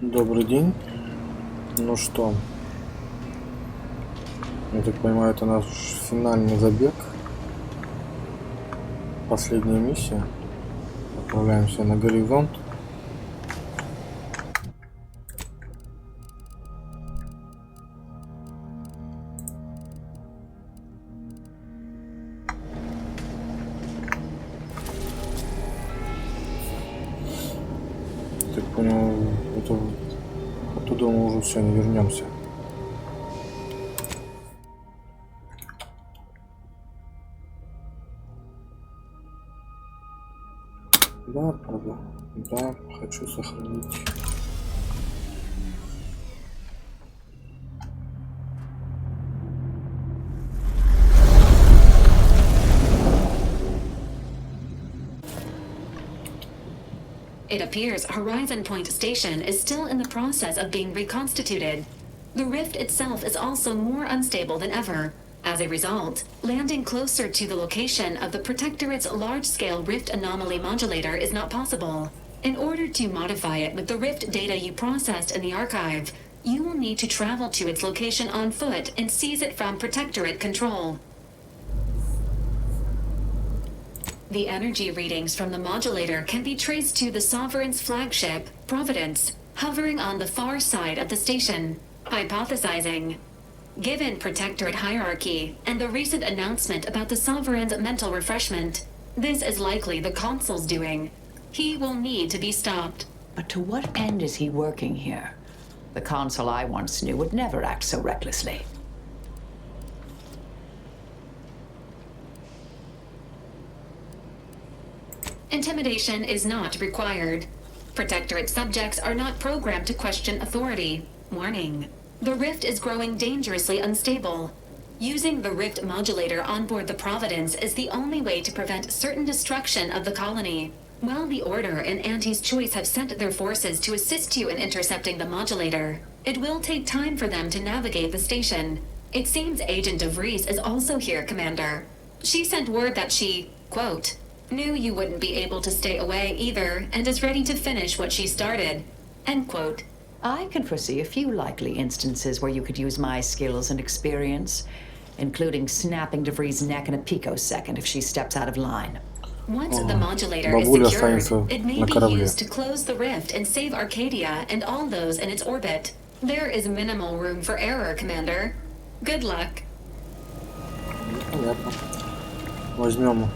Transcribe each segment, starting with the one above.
Добрый день. Ну что, я так понимаю, это наш финальный забег. Последняя миссия. Отправляемся на Горизонт. Так понял, оттуда мы уже все, не вернемся. Да, правда. Да, хочу сохранить. It appears Horizon Point Station is still in the process of being reconstituted. The rift itself is also more unstable than ever. As a result, landing closer to the location of the Protectorate's large-scale rift anomaly modulator is not possible. In order to modify it with the rift data you processed in the archive, you will need to travel to its location on foot and seize it from Protectorate control. The energy readings from the modulator can be traced to the Sovereign's flagship, Providence, hovering on the far side of the station. Hypothesizing. Given Protectorate hierarchy and the recent announcement about the Sovereign's mental refreshment, this is likely the Consul's doing. He will need to be stopped. But to what end is he working here? The Consul I once knew would never act so recklessly. Intimidation is not required. Protectorate subjects are not programmed to question authority. Warning. The rift is growing dangerously unstable. Using the rift modulator on board the Providence is the only way to prevent certain destruction of the colony. While the Order and Auntie's Choice have sent their forces to assist you in intercepting the modulator, it will take time for them to navigate the station. It seems Agent DeVries is also here, Commander. She sent word that she, quote, knew you wouldn't be able to stay away either, and is ready to finish what she started. End quote. I can foresee a few likely instances where you could use my skills and experience, including snapping DeVries' neck in a picosecond if she steps out of line. Once the modulator is Бабуля secured, останется it may на be корабле. used to close the rift and save Arcadia and all those in its orbit. There is minimal room for error, Commander. Good luck. Понятно. Возьмем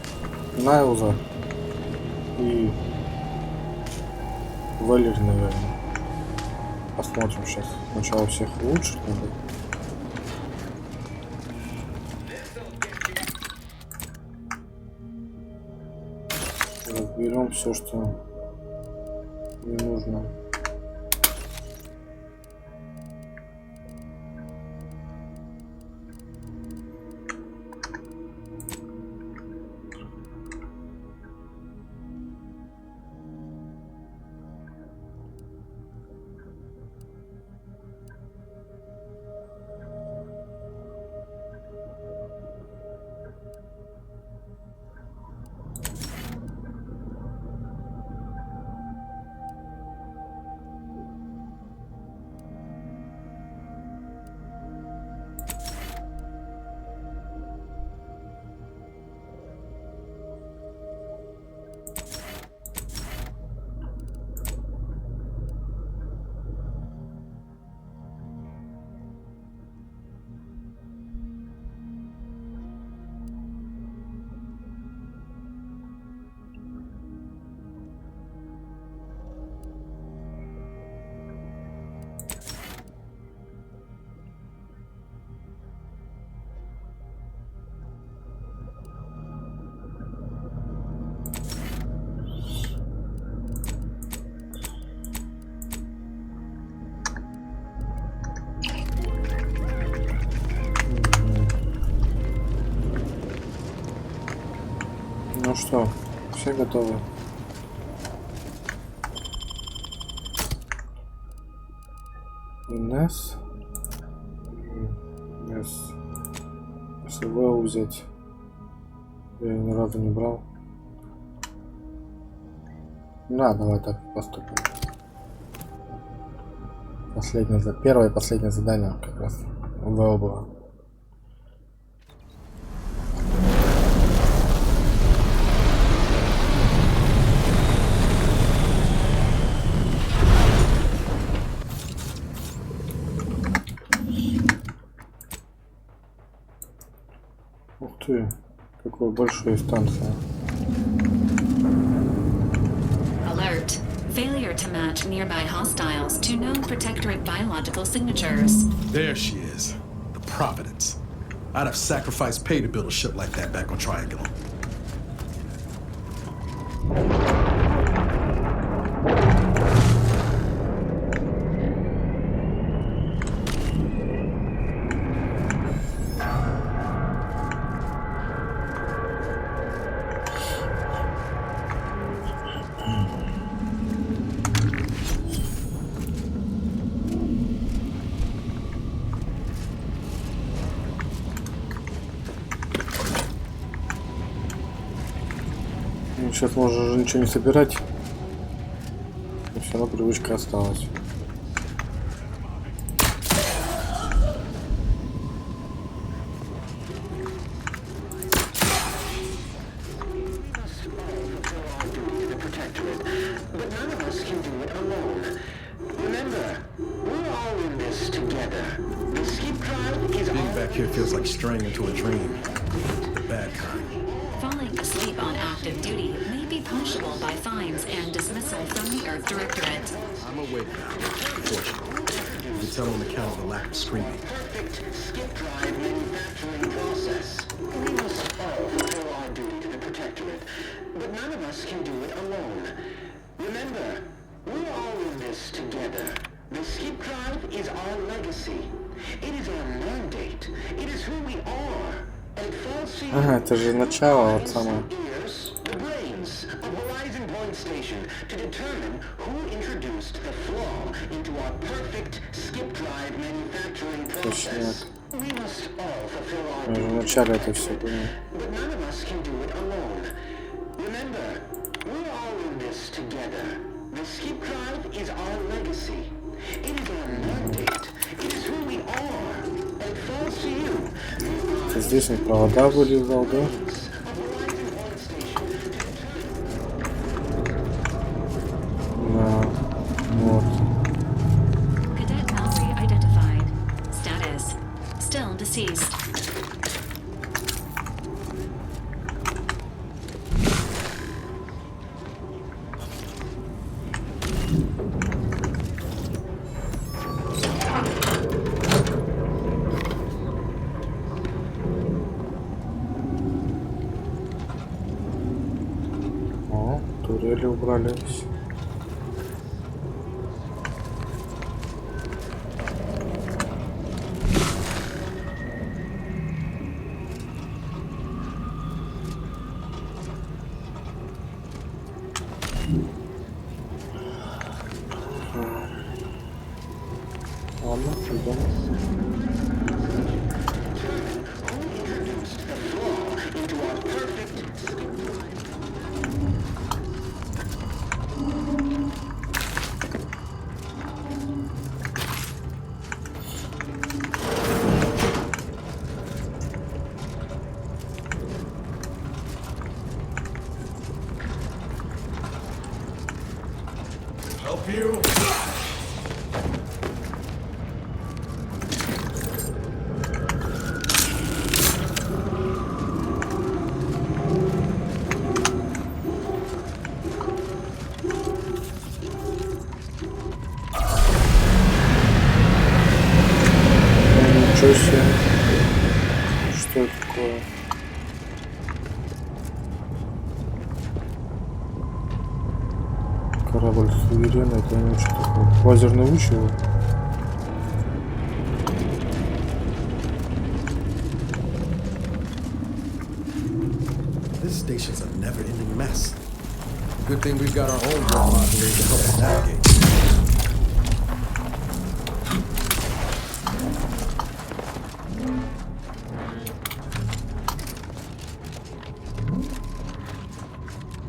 Найлза и Валери, наверное. Посмотрим сейчас. Сначала всех улучшить надо. Разберем все, что не нужно. Ну что, все готовы? Инесс. СВ взять. Я ни разу не брал. Да, давай так поступим. Первое и последнее задание как раз ВО было. Ух ты, какая большая станция. Alert. Failure to match nearby hostiles to known protectorate biological signatures. There she is. The Providence. I'd have sacrificed pay to build a ship like that back on Triangulum. Сейчас можно уже ничего не собирать, но все равно привычка осталась. Being back here feels like straying into a dream. Bad kind. Falling asleep on active duty may be punishable by fines and dismissal from the Earth Directorate. I'm awake now, unfortunately. You can tell on account of the lack of screaming. Perfect skip drive manufacturing process. We must all fulfill our duty to the Protectorate, but none of us can do it alone. Remember, we're all in this together. The skip drive is our legacy. It is our mandate. It is who we are. And falsely... Ага, это же начало, вот самое. The brains of Horizon Point Station to determine who introduced the flaw into our perfect skip drive manufacturing process. We must all fulfill our Я же вначале это все понял. but none of us can do it alone. Remember, we're all in this together. The skip drive is our legacy. It is our mandate. It is who we are. And it falls to you. Здесь он провода вылезал, да? Да, вот. Cadet Mallory identified. Status: still deceased. О, турели убрались. Ладно, идем. Help you? Ничего себе. Что это такое? Корабль суверенный, это не что такое? Лазерный луч его? This station's a never-ending mess. Good thing we've got our own drone modulator to help us navigate.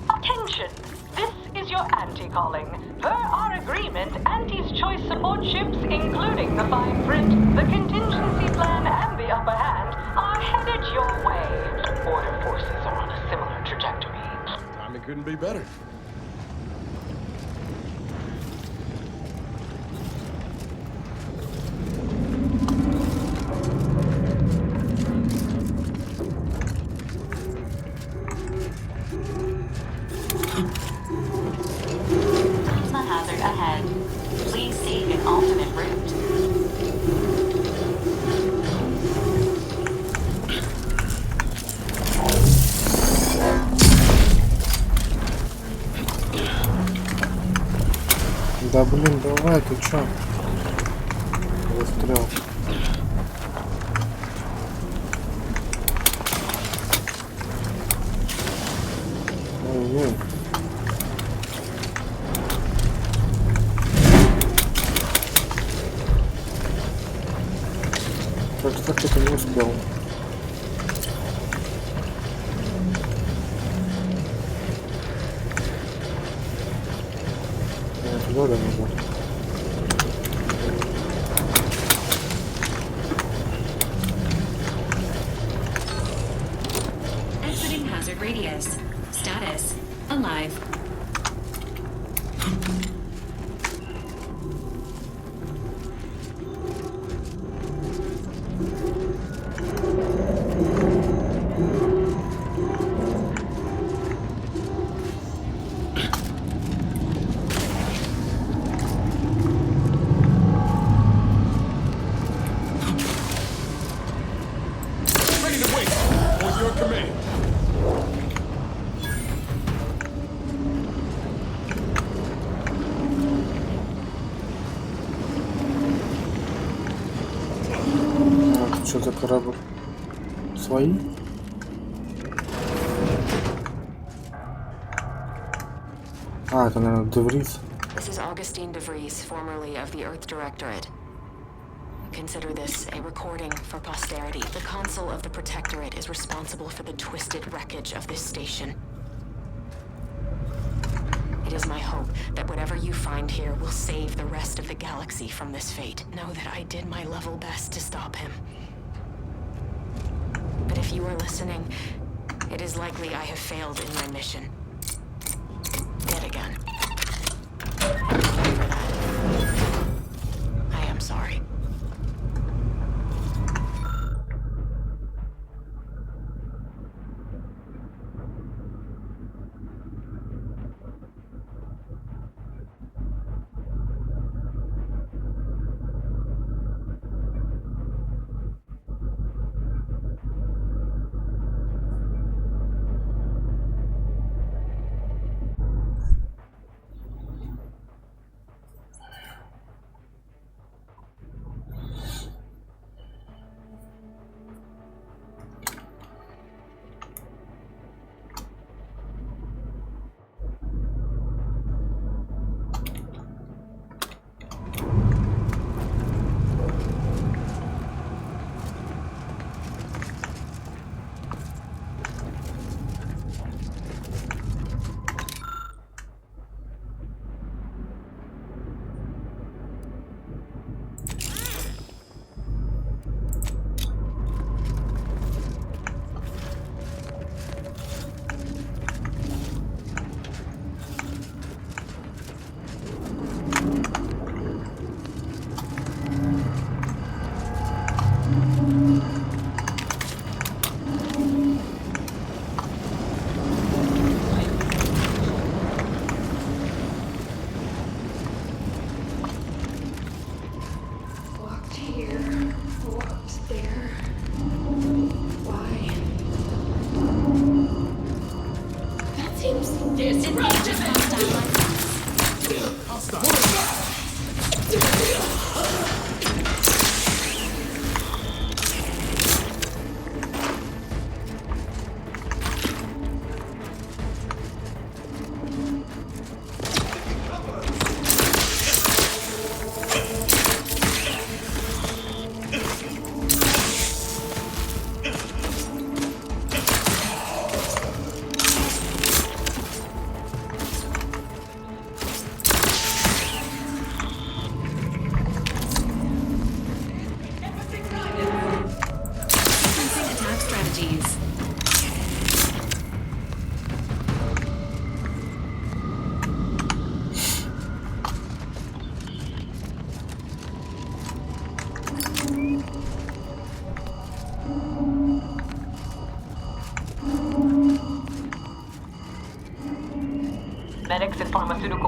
Attention! This is your anti-con. calling. Per our agreement, Auntie's choice support ships, including the fine print, the contingency plan, and the upper hand, are headed your way. Order forces are on a similar trajectory. Timing couldn't be better. Plasma hazard ahead. Please seek an alternate route. Да блин, давай, ты чё? Выстрел. Ой-ой. Так это не успел. Туда назад. Exiting hazard radius. Status: alive. Ready to wait. On your command. А, что за корабль? Свои? А, это, наверное, Деврис. This is Augustine DeVries, formerly of the Earth Directorate. Consider this a recording for posterity. The Consul of the Protectorate is responsible for the twisted wreckage of this station. It is my hope that whatever you find here will save the rest of the galaxy from this fate. Know that I did my level best to stop him. But if you are listening, it is likely I have failed in my mission. Yet again. For that, I am sorry.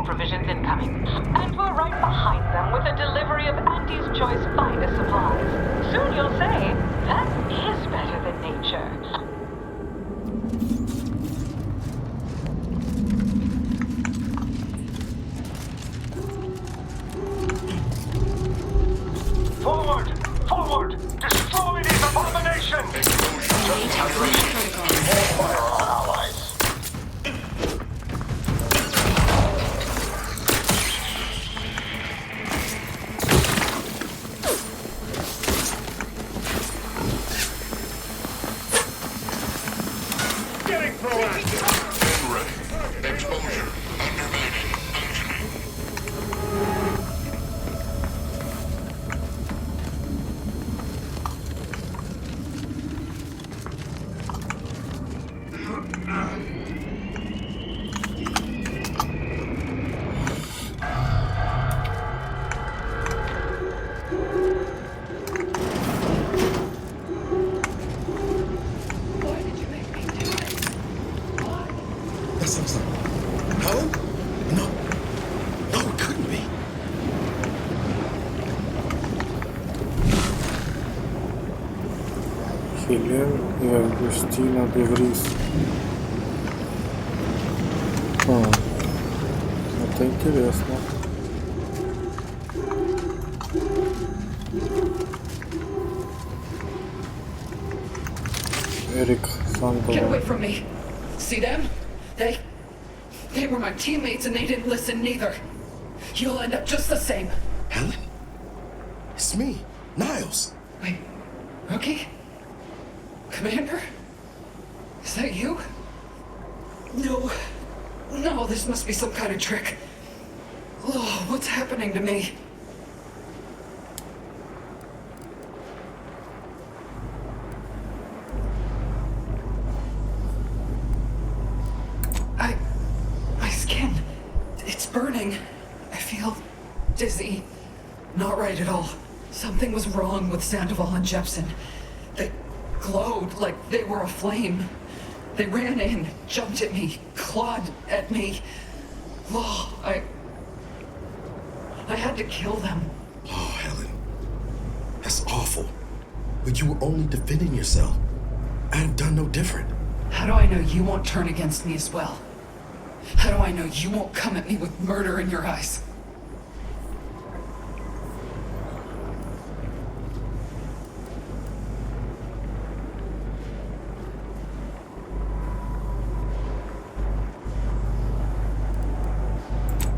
provisions incoming. And we're right behind them with a delivery of Auntie's Choice finest supplies. Soon you'll say, that is better than nature. Forward! Forward! Destroy these abominations! More fire on our allies. Getting proactive! Get ready. Exposure. Undermining. That sounds like Helen? No. No, it couldn't be. Хелен и Августина Деврис. Это интересно. Эрик Get away Сандова. from me. See them? They were my teammates and they didn't listen neither. You'll end up just the same. Helen? It's me, Niles. Wait, Rookie? Commander? Is that you? No. No, this must be some kind of trick. Oh, what's happening to me? My skin, it's burning. I feel dizzy. Not right at all. Something was wrong with Sandoval and Jepsen. They glowed like they were aflame. They ran in, jumped at me, clawed at me. Oh, I had to kill them. Oh, Helen. That's awful. But you were only defending yourself. I'd have done no different. How do I know you won't turn against me as well? How do I know you won't come at me with murder in your eyes?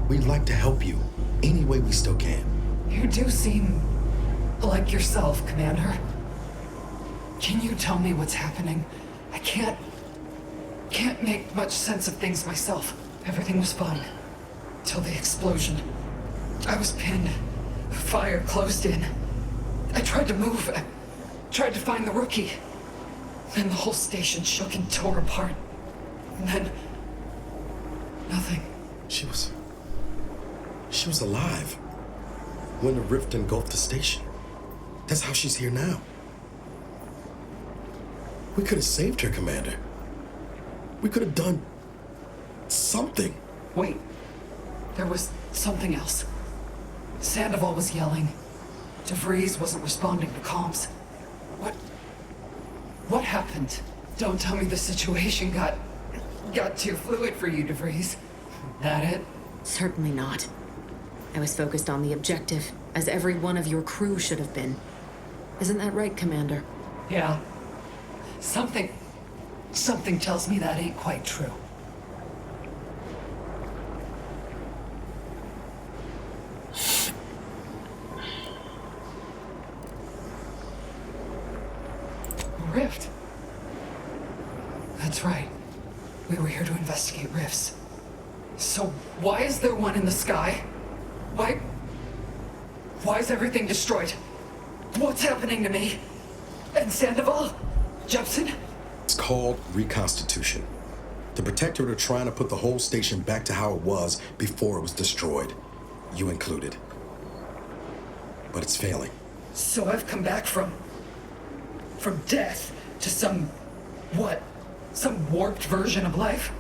We'd like to help you any way we still can. You do seem like yourself, Commander. Can you tell me what's happening? I can't make much sense of things myself. Everything was fine. Till the explosion. I was pinned. The fire closed in. I tried to move. I tried to find the rookie. Then the whole station shook and tore apart. And then... nothing. She was alive when the rift engulfed the station. That's how she's here now. We could have saved her, Commander. We could have done something. Wait. There was something else. Sandoval was yelling. DeVries wasn't responding to comms. What happened? Don't tell me the situation got too fluid for you, DeVries. That it? Certainly not. I was focused on the objective, as every one of your crew should have been. Isn't that right, Commander? Yeah. Something tells me that ain't quite true. Rift. That's right. We were here to investigate rifts. So why is there one in the sky? Why is everything destroyed? What's happening to me? And Sandoval? Jepsen? It's called reconstitution. The Protectorate are trying to put the whole station back to how it was before it was destroyed. You included. But it's failing. So I've come back from death to some warped version of life?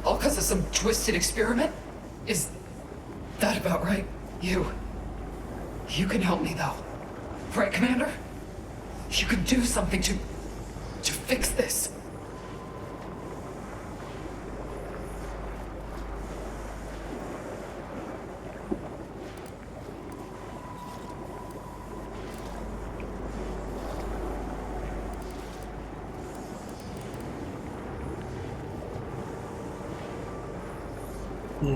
All because of some twisted experiment? Is that about right? You can help me though. Right, Commander? You can do something to fix this.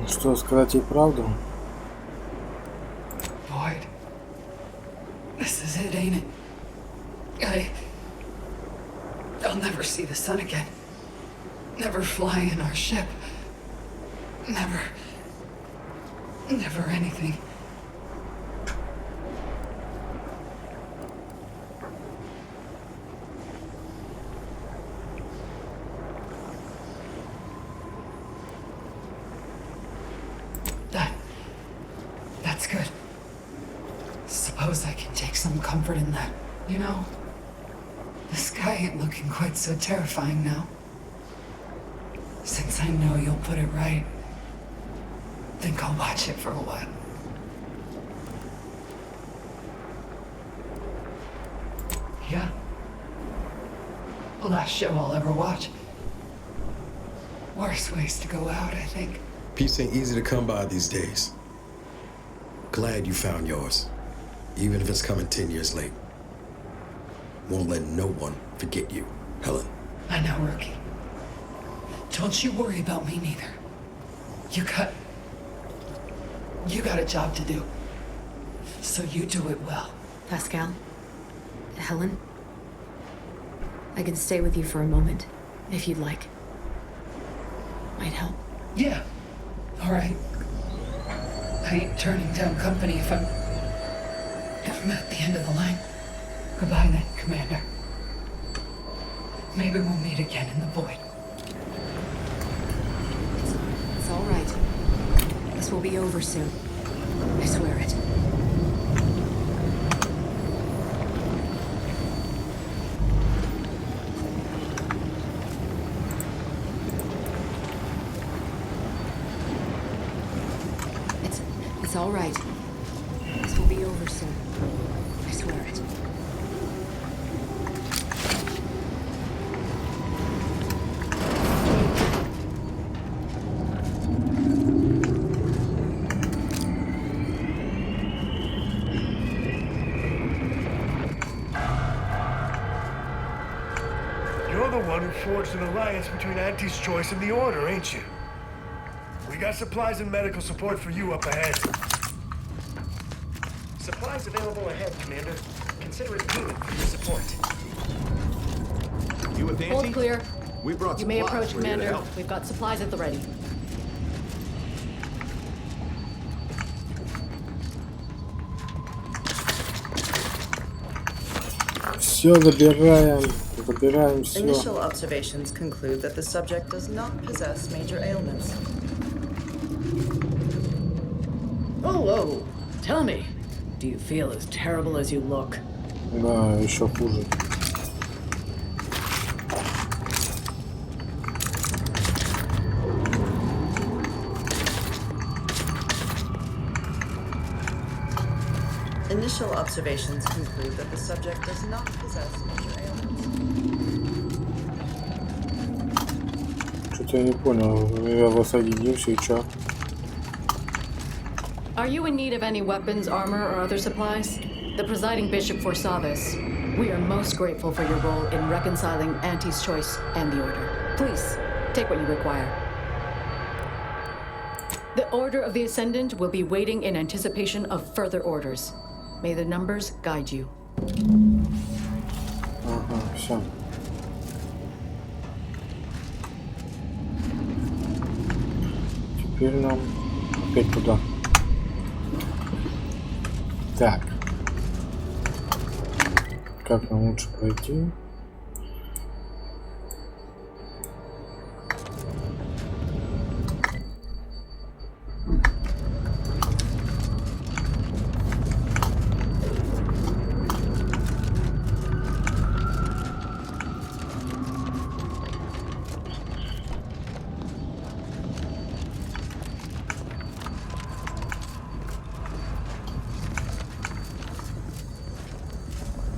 Что, сказать ей правду? Boyd, this is it, ain't it? I'll never see the sun again. Never fly in our ship. Never anything. That's good. Suppose I can take some comfort in that. You know, the sky ain't looking quite so terrifying now. Since I know you'll put it right, think I'll watch it for a while. Yeah. Last show I'll ever watch. Worse ways to go out, I think. Peace ain't easy to come by these days. Glad you found yours, even if it's coming 10 years late. Won't let no one forget you, Helen. I know, Rookie. Don't you worry about me neither. You got a job to do. So you do it well. Pascal? Helen? I can stay with you for a moment, if you'd like. Might help. Yeah. All right. I ain't turning down company if I'm at the end of the line. Goodbye then, Commander. Maybe we'll meet again in the void. It's all right. This will be over soon. I swear it. It's all right. This will be over soon. I swear it. You're the one who forged an alliance between Auntie's Choice and the Order, ain't you? We got supplies and medical support for you up ahead. Supplies available ahead, Commander. Consider it payment for your support. You with Auntie? Hold clear. We brought You may supplies. approach, We're here to Commander. help. We've got supplies at the ready. Все забираем. Забираем все. Initial observations conclude that the subject does not possess major ailments. Oh, tell me, do you feel as terrible as you look? Да, еще хуже. Initial observations conclude that the subject does not possess major ailments. Что-то я не понял. Я воссоединился и чё? Are you in need of any weapons, armor, or other supplies? The presiding bishop foresaw this. We are most grateful for your role in reconciling Auntie's Choice and the Order. Please, take what you require. The Order of the Ascendant will be waiting in anticipation of further orders. May the numbers guide you. Ага, все. Теперь нам опять туда. Так. Как нам лучше пройти?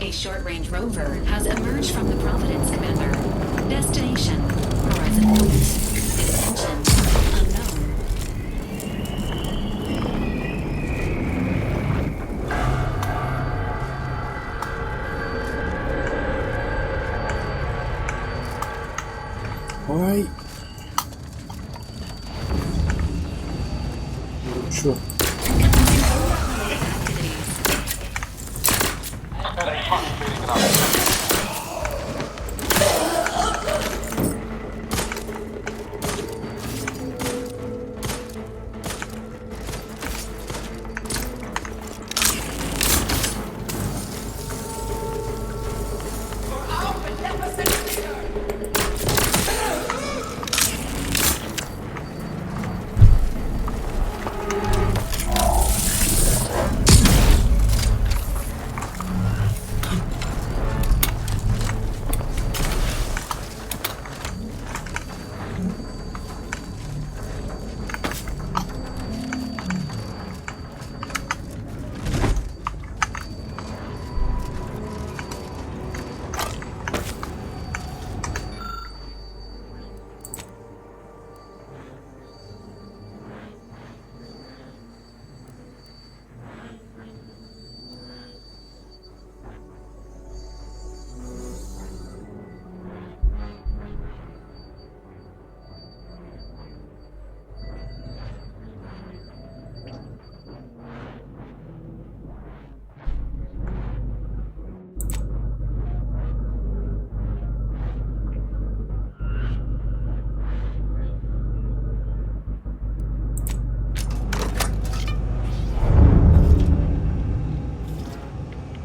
A short-range rover has emerged from the Providence, Commander. Destination: Horizon Point. Extension: unknown. Ой. Чё?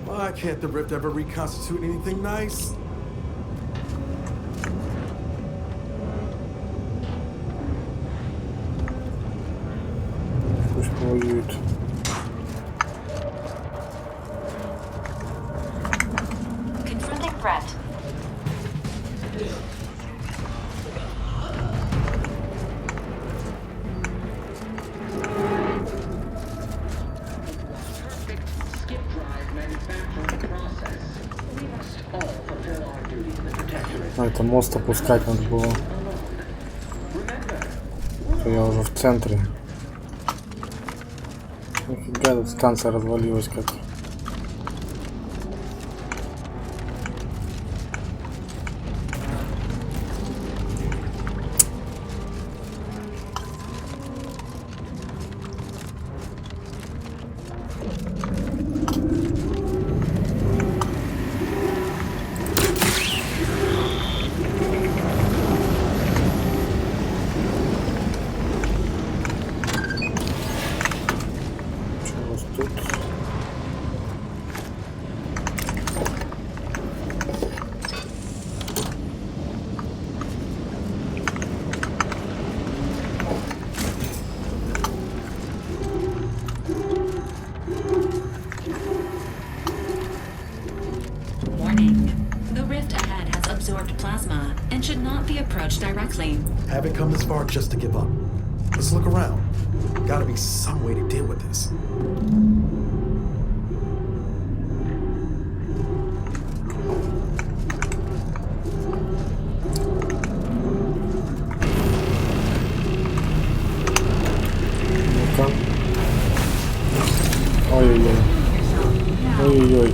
Why can't the rift ever reconstitute anything nice? Пусть воюет. Confronting threat. А, это мост опускать надо было. Я уже в центре. Нифига, тут станция развалилась как. Haven't come this far just to give up. Let's look around. Gotta be some way to deal with this. Ну-ка. Ой-ой-ой. Ой-ой-ой.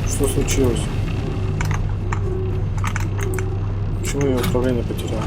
Что случилось? Почему я управление потерял?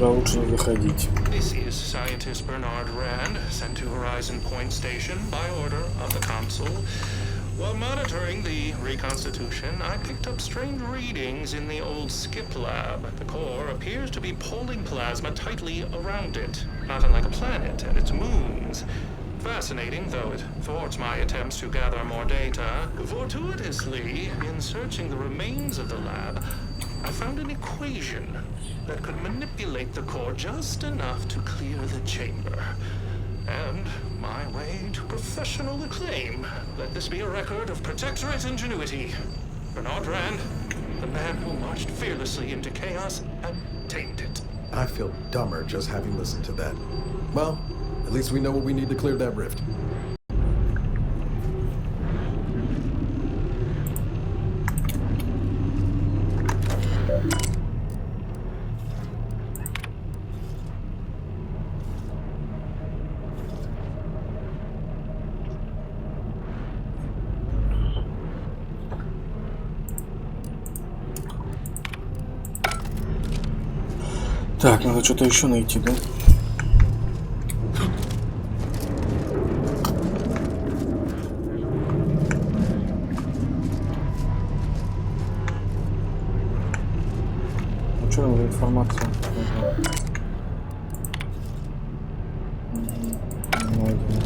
Лучше не заходить. This is Scientist Bernard Rand, sent to Horizon Point Station by order of the Council. While monitoring the reconstitution, I picked up strange readings in the old skip lab. The core appears to be pulling plasma tightly around it, not unlike a planet and its moons. Fascinating, though it thwarts my attempts to gather more data. Fortuitously, in searching the remains of the lab, I found an equation that could manipulate the core just enough to clear the chamber. And my way to professional acclaim. Let this be a record of Protectorate ingenuity. Bernard Rand, the man who marched fearlessly into chaos and tamed it. I feel dumber just having listened to that. Well, at least we know what we need to clear that rift. Так, надо что-то еще найти, да? Ну что там за информация? Найдено.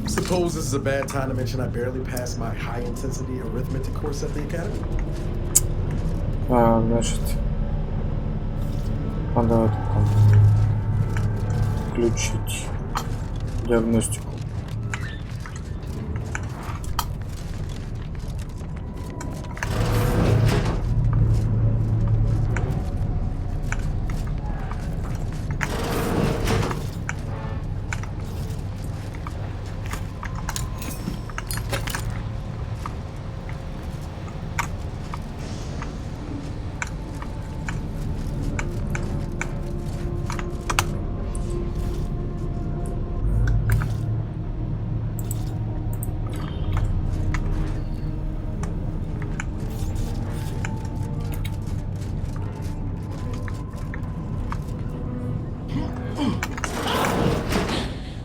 Suppose this is a bad time to mention I barely passed my high-intensity arithmetic course at the academy? Значит, надо там включить диагностику.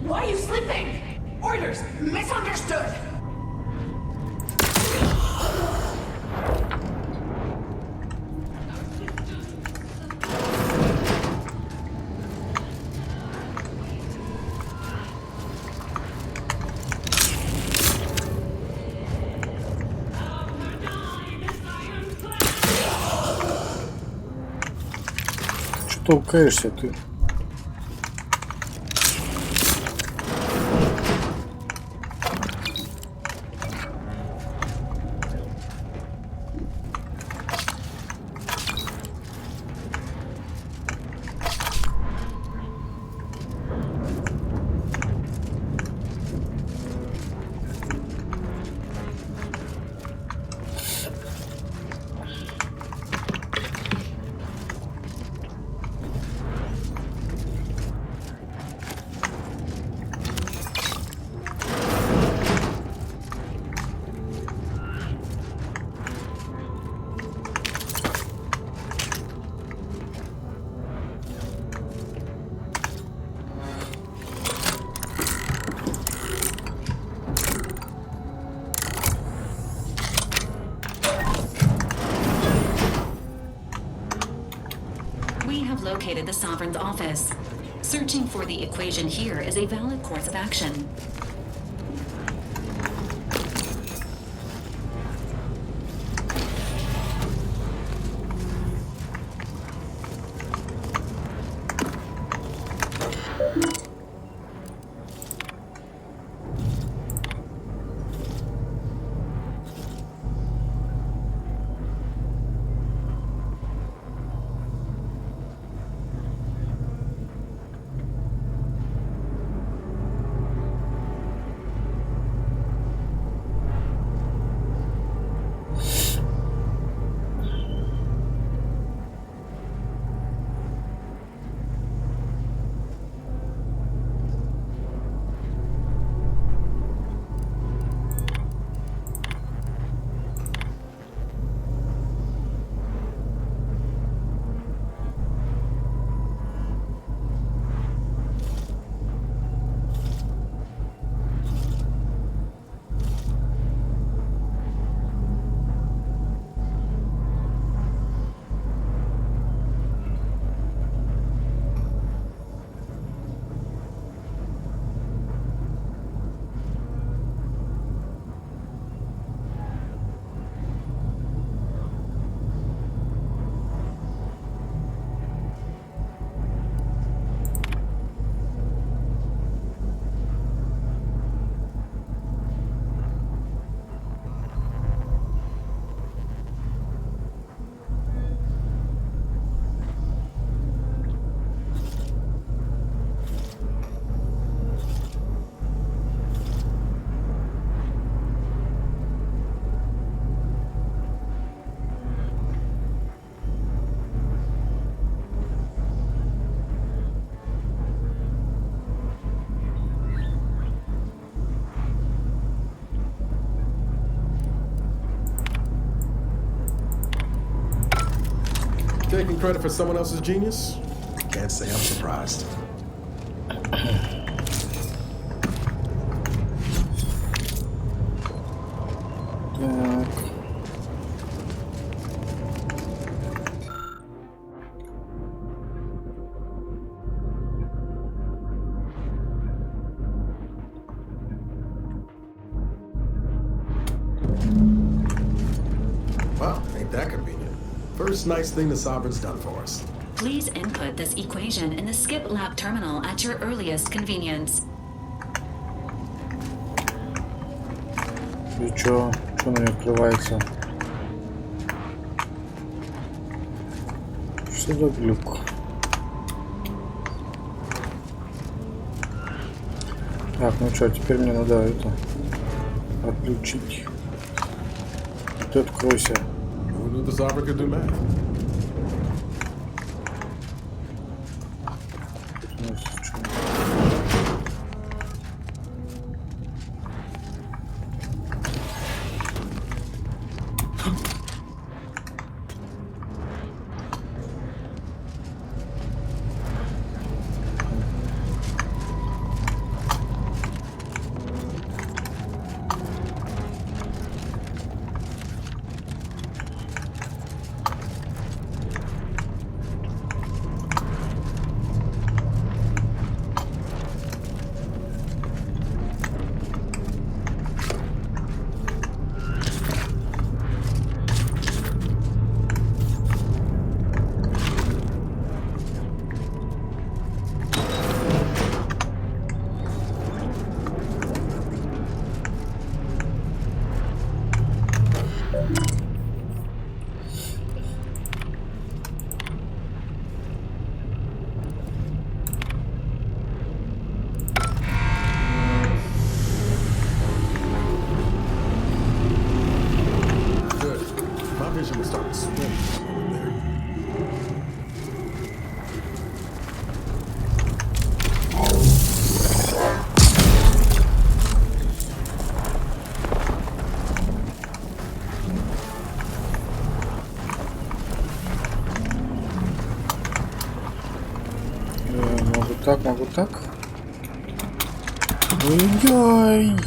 Why are you sleeping? Orders misunderstood. Что толкаешься ты? have located the Sovereign's office. Searching for the equation here is a valid course of action. Taking credit for someone else's genius? Can't say I'm surprised. Wow, ain't that convenient. First nice thing the Sovereign's done for us. Please input this equation in the Skip Lab terminal at your earliest convenience. И чё она не открывается? Что за глюк? Так, ну что, теперь мне надо это отключить. Ты откройся. Who knew the Sovereign could do math? Могу так. Ой-ой!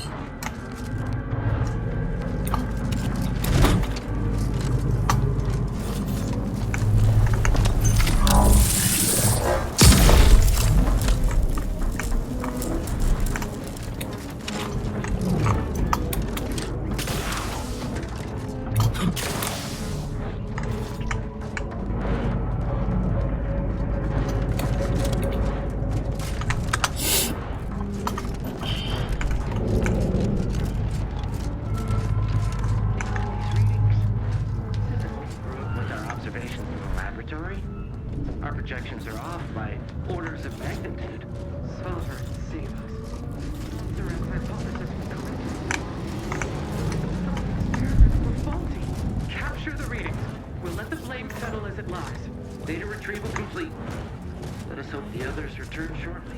Our projections are off by orders of magnitude. Sovereign save us. The hypothesis was correct. The experiments were faulty. Capture the readings. We'll let the blame settle as it lies. Data retrieval complete. Let us hope the others return shortly.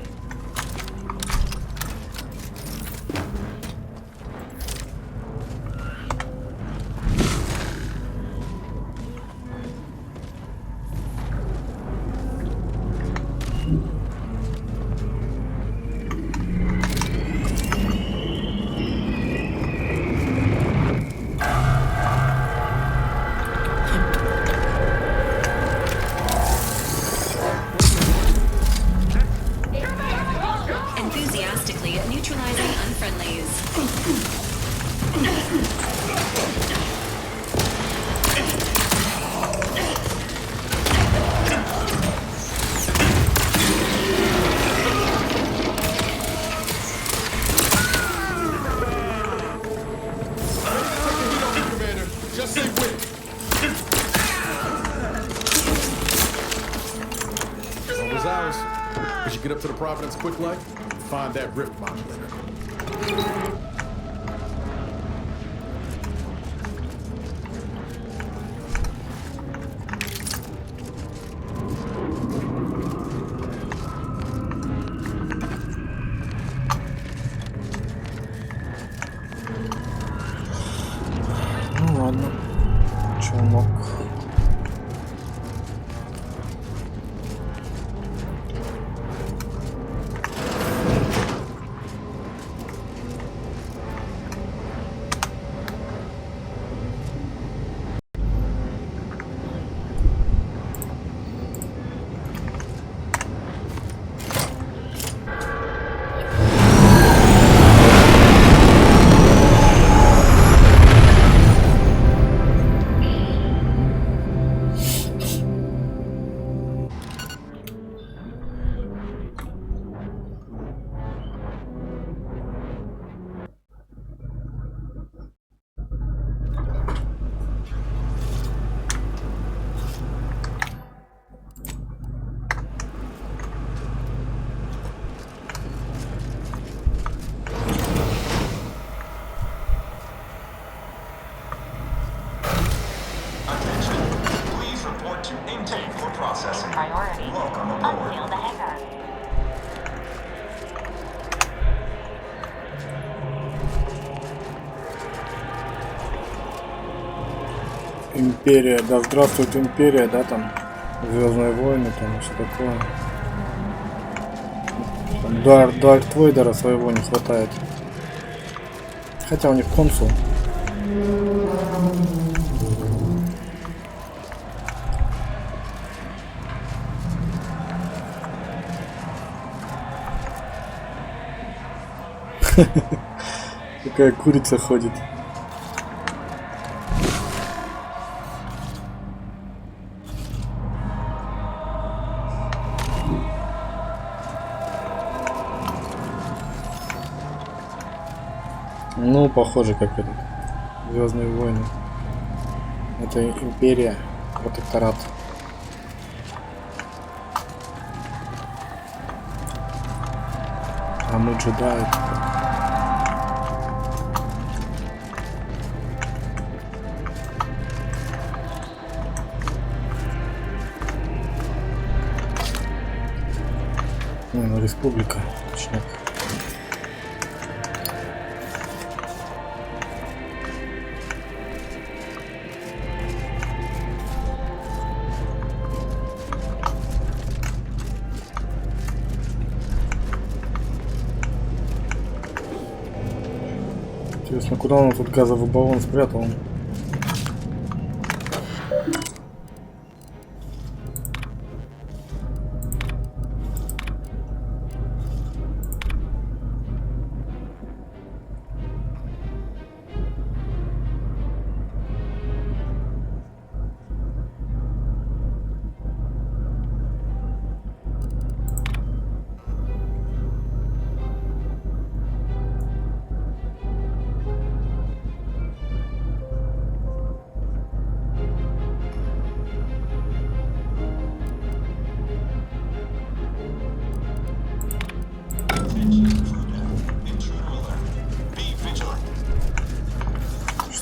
Get up to the Providence quick light and find that rift modulator. Ну ладно, чумок. Империя, да здравствует Империя, да, там Звездные войны, там и все такое. Там Дарт Вейдера своего не хватает. Хотя у них консул. Какая курица ходит. Ну, похоже, как этот. Звездные войны. Это Империя, протекторат. А мы джедаи. Не, ну республика, точнее. Интересно, куда он тут газовый баллон спрятал?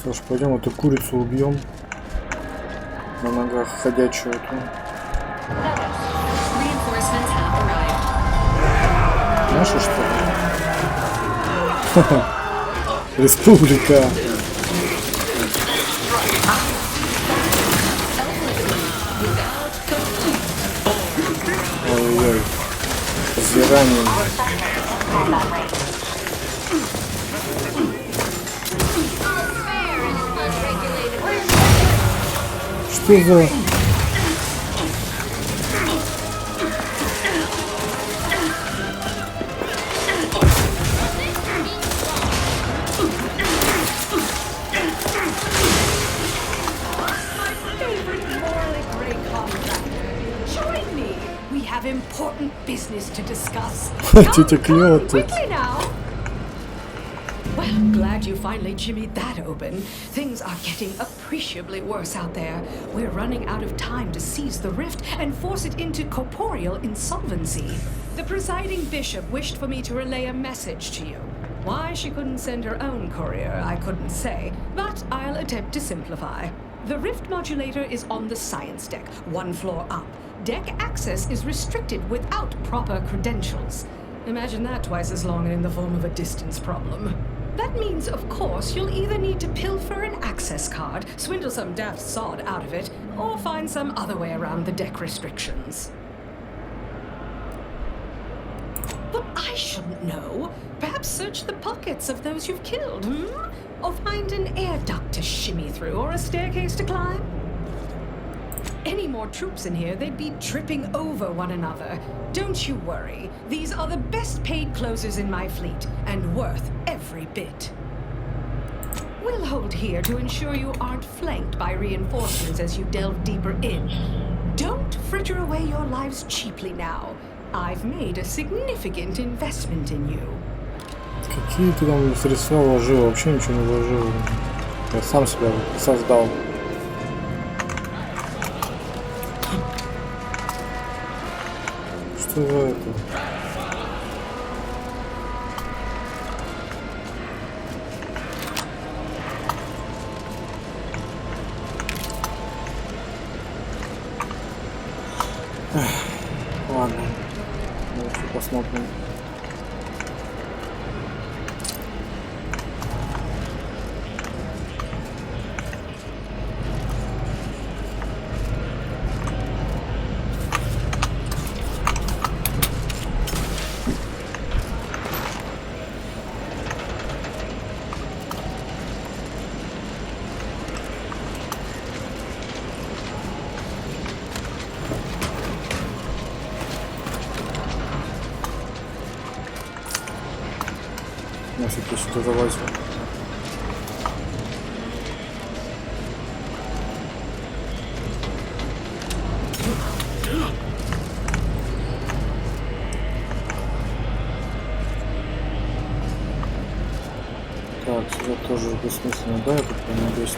Что ж, пойдем эту курицу убьем. На ногах ходячую эту. Наша, что ли? Республика. Ой-ой-ой. Зирание. Что за... Important business to discuss. Тетя клёва тут. Well, I'm glad you finally jimmied that open. Things are getting appreciably worse out there. We're running out of time to seize the rift and force it into corporeal insolvency. The presiding bishop wished for me to relay a message to you. Why she couldn't send her own courier, I couldn't say, but I'll attempt to simplify. The rift modulator is on the science deck, one floor up. Deck access is restricted without proper credentials. Imagine that twice as long and in the form of a distance problem. That means, of course, you'll either need to pilfer an access card, swindle some daft sod out of it, or find some other way around the deck restrictions. But I shouldn't know. Perhaps search the pockets of those you've killed, Or find an air duct to shimmy through, or a staircase to climb? Any more troops in here, they'd be tripping over one another. Don't you worry. These are the best paid closers in my fleet, and worth every bit. We'll hold here to ensure you aren't flanked by reinforcements as you delve deeper in. Don't fritter away your lives cheaply now. I've made a significant investment in you. Какие ты там средства вложил? Вообще ничего не вложил. Я сам себя создал. Что за это? Ладно, давайте посмотрим. Нафиг я сюда залазил. Так, сюда тоже бессмысленно, да, я так понимаю, есть.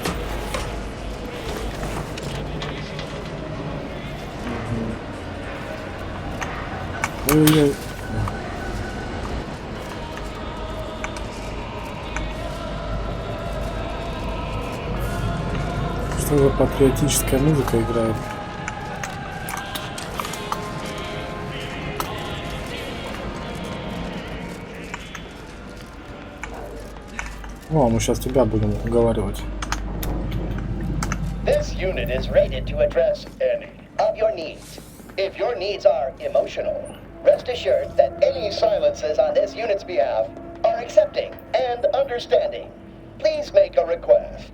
Ой-ой-ой. Что за патриотическая музыка играет? О, мы сейчас тебя будем уговаривать. This unit is rated to address any of your needs. If your needs are emotional, rest assured that any silences on this unit's behalf are accepting and understanding. Please make a request.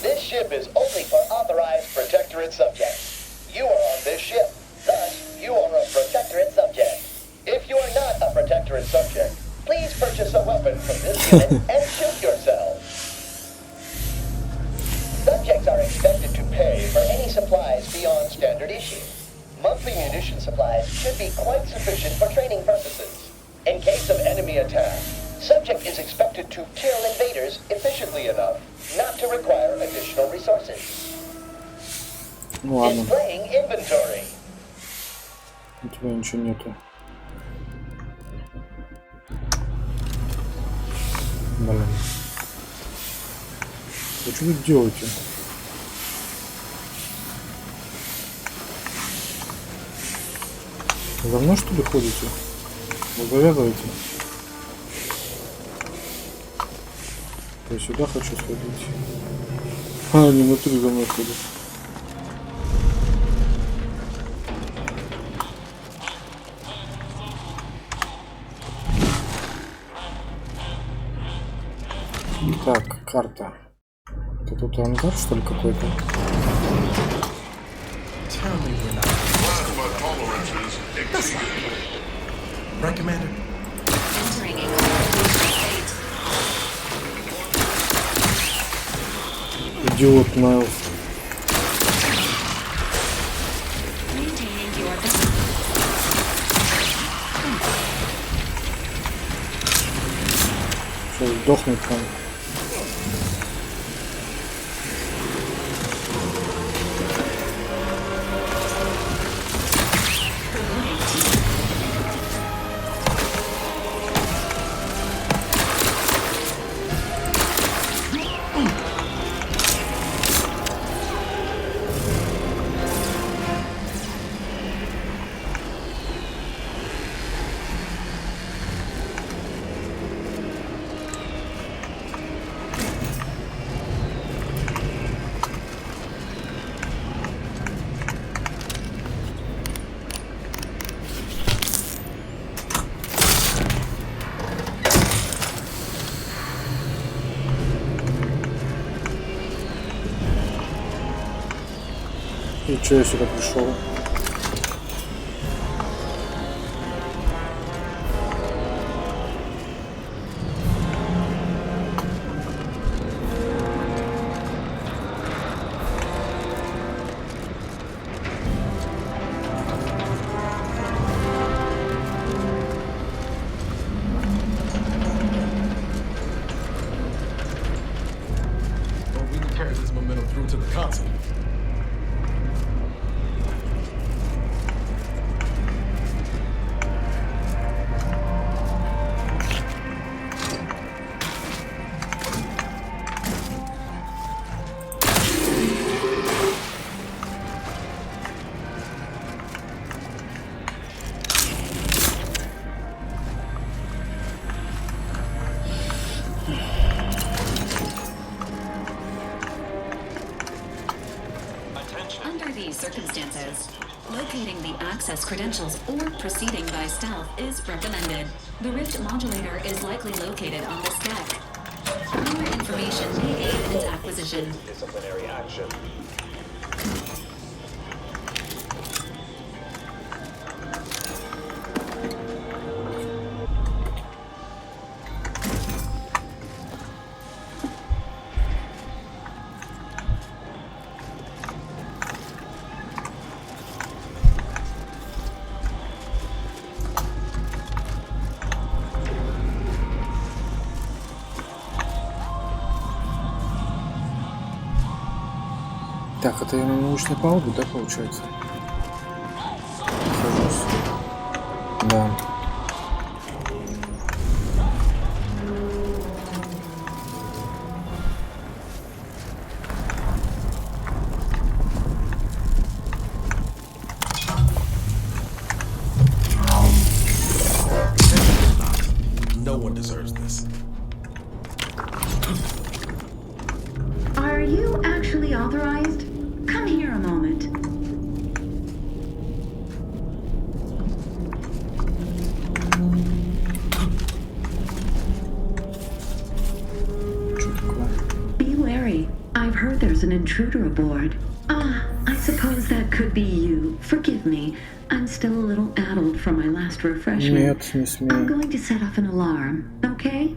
This ship is only for authorized Protectorate subjects. You are on this ship, thus you are a Protectorate subject. If you are not a Protectorate subject, please purchase a weapon from this unit and shoot yourself. Subjects are expected to pay for any supplies beyond standard issue. Monthly munition supplies should be quite sufficient for training purposes. In case of enemy attack, subject is expected to kill invaders efficiently enough not to require additional resources. Displaying inventory. У тебя ничего нету. Блин. Вы что тут делаете? За мной что ли ходите? Вы завязываете? Я сюда хочу сходить. А, они внутри за мной ходят. Так, карта. Это тут ангар, что ли, какой-то? Plasma tolerances exceeded. Right, Commander? Entering a cryostatic state. Идиот, Майлз. Maintaining your balance. Сейчас сдохнет там. И что я сюда пришел? Well, we can carry this momentum through to the console. Under these circumstances, locating the access credentials or proceeding by stealth is recommended. The Rift modulator is likely located on this deck. More information may aid in its acquisition. Disciplinary action. Так, это я на научной палубе, да, получается? Сажусь. Да. No one deserves this. Are you actually authorized? Come here a moment. Be wary. I've heard there's an intruder aboard. Ah, I suppose that could be you. Forgive me. I'm still a little addled from my last refreshment. Нет, не смей. I'm going to set off an alarm, okay?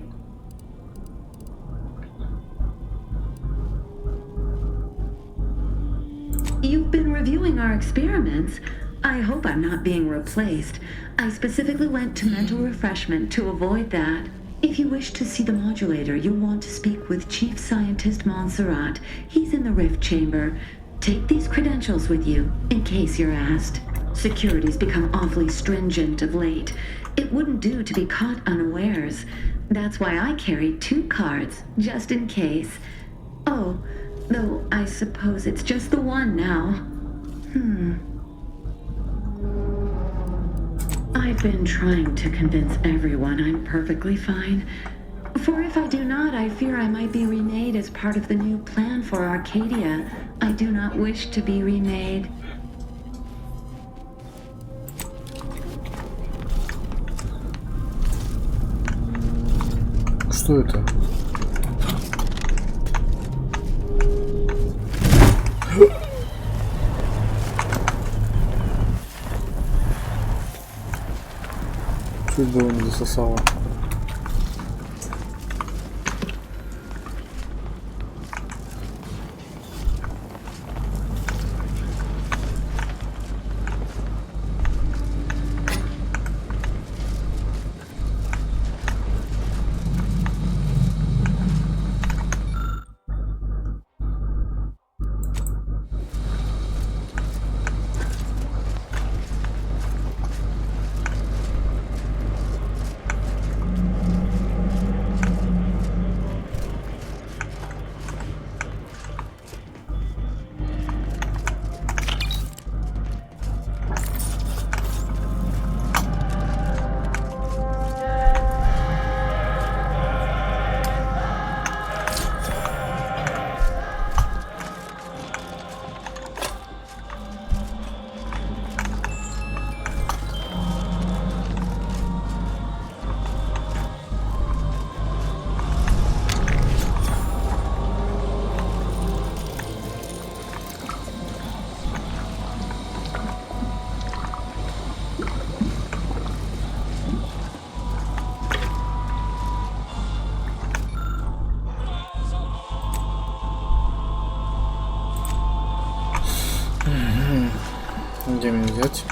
You've been reviewing our experiments. I hope I'm not being replaced. I specifically went to mental refreshment to avoid that. If you wish to see the modulator, you'll want to speak with Chief Scientist Montserrat. He's in the Rift Chamber. Take these credentials with you, in case you're asked. Security's become awfully stringent of late. It wouldn't do to be caught unawares. That's why I carry 2 cards, just in case. Oh, though I suppose it's just the one now. I've been trying to convince everyone I'm perfectly fine. For if I do not, I fear I might be remade as part of the new plan for Arcadia. I do not wish to be remade. Что это? Чуть было не засосало. Где меня взять?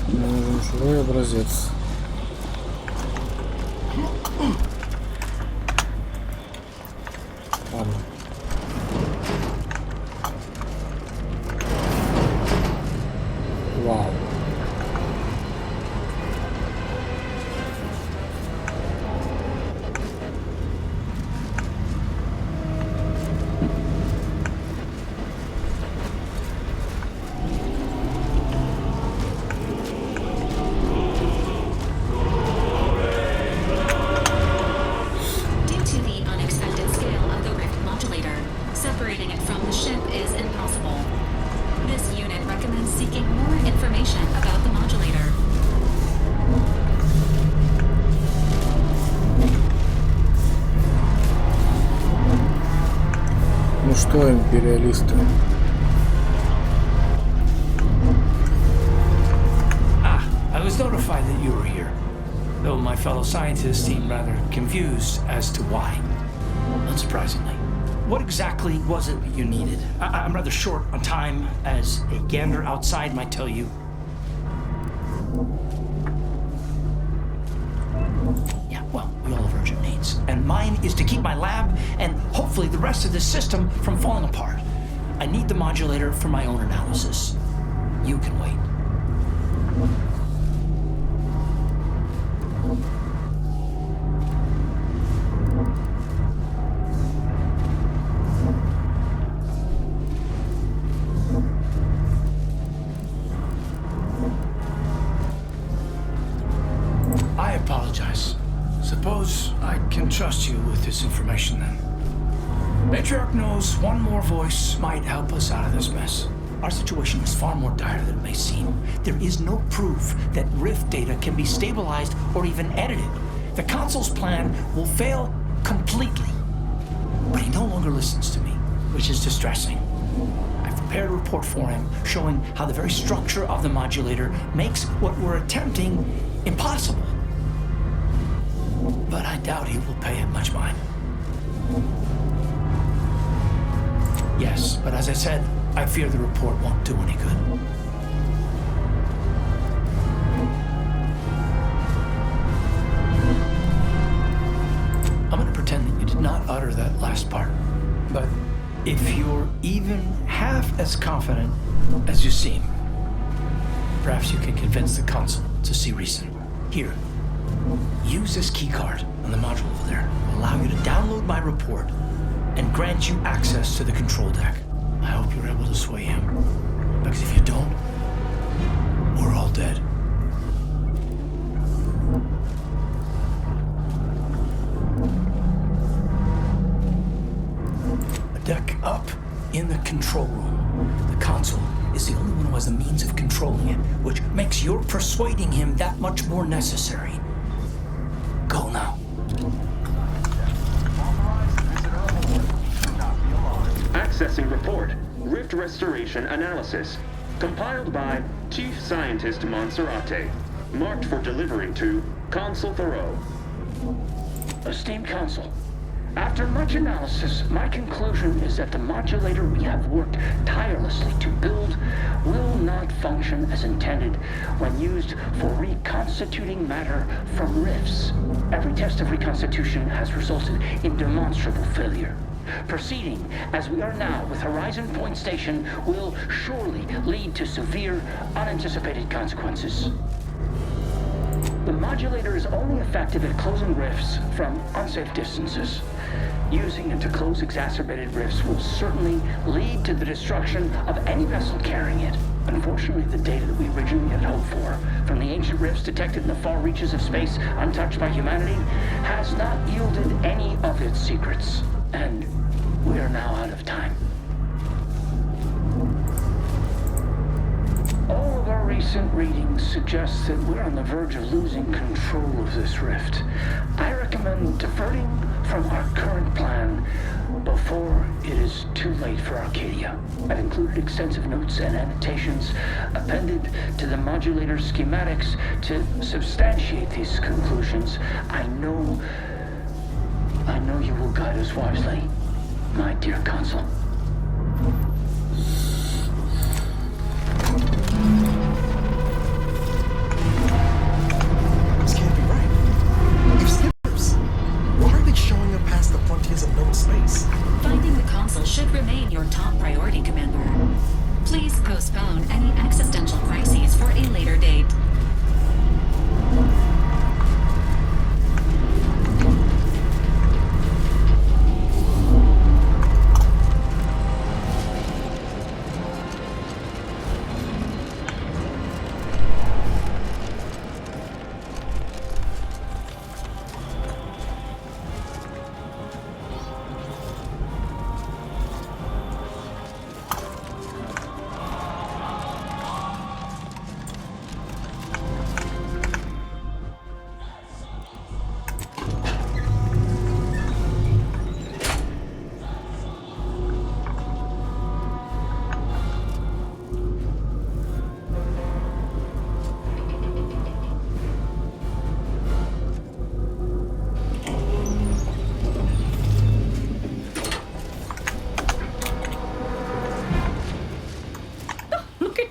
Мне нужен живой образец. Ладно. Вау. Due to the unexpected scale of the rift modulator, separating it from the ship is impossible. This unit recommends seeking more information about the modulator. Ну что, империалисты? I was notified that you were here, though my fellow scientists seem rather confused as to why. Unsurprisingly. What exactly was it that you needed? I'm rather short on time, as a gander outside might tell you. Yeah, well, we all have urgent needs. And mine is to keep my lab and hopefully the rest of this system from falling apart. I need the modulator for my own analysis. You can wait. I apologize. Suppose I can trust you with this information then. Matriarch knows one more voice might help us out of this mess. Our situation is far more dire than it may seem. There is no proof that Rift data can be stabilized or even edited. The Consul's plan will fail completely. But he no longer listens to me, which is distressing. I've prepared a report for him showing how the very structure of the modulator makes what we're attempting impossible. But I doubt he will pay it much mind. Yes, but as I said, I fear the report won't do any good. I'm going to pretend that you did not utter that last part. But if you're even half as confident as you seem, perhaps you can convince the consul to see reason. Here, use this keycard on the module over there. It'll allow you to download my report and grant you access to the control deck. I hope you're able to sway him. Because if you don't, we're all dead. A deck up in the control room. The console is the only one who has the means of controlling it, which makes your persuading him that much more necessary. Go now. Accessing report. Rift restoration analysis. Compiled by Chief Scientist Monserrate. Marked for delivery to Consul Thoreau. Esteemed Consul, after much analysis, my conclusion is that the modulator we have worked tirelessly to build will not function as intended when used for reconstituting matter from rifts. Every test of reconstitution has resulted in demonstrable failure. Proceeding as we are now with Horizon Point Station will surely lead to severe, unanticipated consequences. The modulator is only effective at closing rifts from unsafe distances. Using it to close exacerbated rifts will certainly lead to the destruction of any vessel carrying it. Unfortunately, the data that we originally had hoped for from the ancient rifts detected in the far reaches of space untouched by humanity has not yielded any of its secrets. And we are now out of time. All of our recent readings suggest that we're on the verge of losing control of this rift. I recommend diverting from our current plan before it is too late for Arcadia. I've included extensive notes and annotations appended to the modulator schematics to substantiate these conclusions. I know you will guide us wisely, my dear Consul. This can't be right. If skippers, why are they showing up past the frontiers of known space? Finding the consul should remain your top priority, Commander. Please postpone any existential crises for a later date.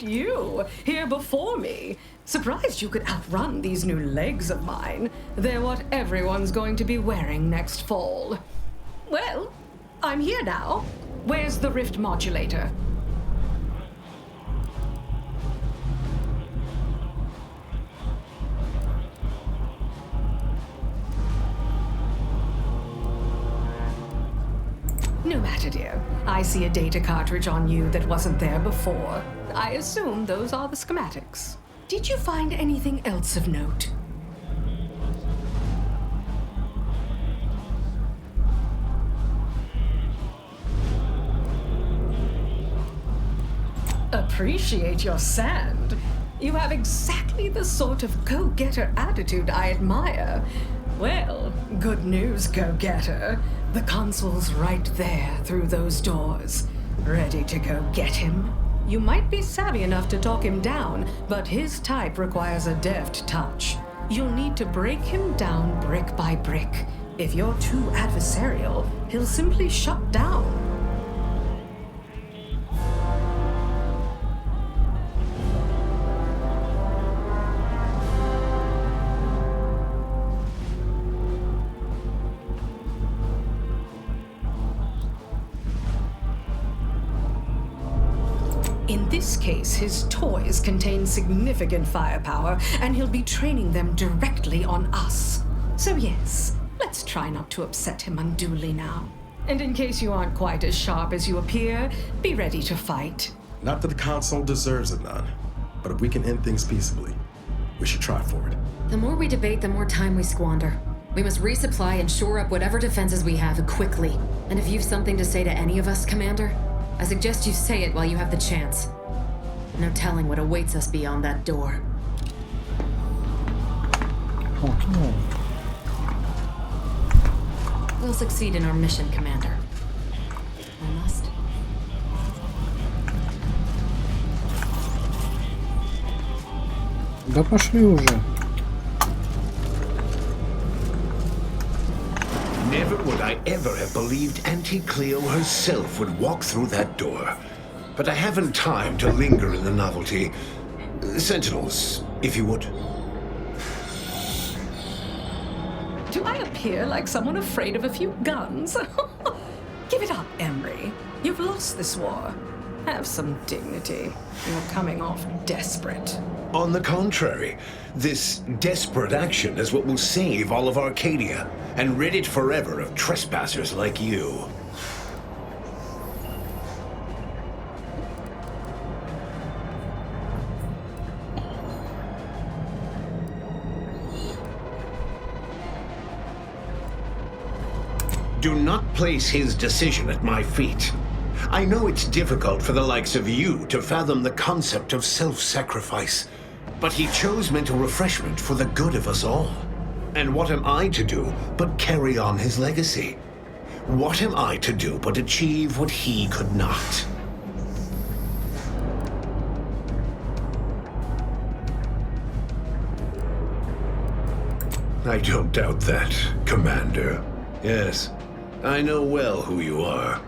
You, here before me. Surprised you could outrun these new legs of mine. They're what everyone's going to be wearing next fall. Well, I'm here now. Where's the rift modulator? No matter, dear. I see a data cartridge on you that wasn't there before. I assume those are the schematics. Did you find anything else of note? Appreciate your sand. You have exactly the sort of go-getter attitude I admire. Well, good news, go-getter. The consul's right there through those doors. Ready to go get him? You might be savvy enough to talk him down, but his type requires a deft touch. You'll need to break him down brick by brick. If you're too adversarial, he'll simply shut down. this case, his toys contain significant firepower, and he'll be training them directly on us. So yes, let's try not to upset him unduly now. And in case you aren't quite as sharp as you appear, be ready to fight. Not that the console deserves it, none. But if we can end things peaceably, we should try for it. The more we debate, the more time we squander. We must resupply and shore up whatever defenses we have quickly. And if you've something to say to any of us, Commander, I suggest you say it while you have the chance. No telling what awaits us beyond that door. Okay. We'll succeed in our mission, Commander. I must. Да пошли уже. Never would I ever have believed Auntie Cleo herself would walk through that door. But I haven't time to linger in the novelty. Sentinels, if you would. Do I appear like someone afraid of a few guns? Give it up, Emery. You've lost this war. Have some dignity. You're coming off desperate. On the contrary, this desperate action is what will save all of Arcadia and rid it forever of trespassers like you. Do not place his decision at my feet. I know it's difficult for the likes of you to fathom the concept of self-sacrifice, but he chose mental refreshment for the good of us all. And what am I to do but carry on his legacy? What am I to do but achieve what he could not? I don't doubt that, Commander. Yes, I know well who you are.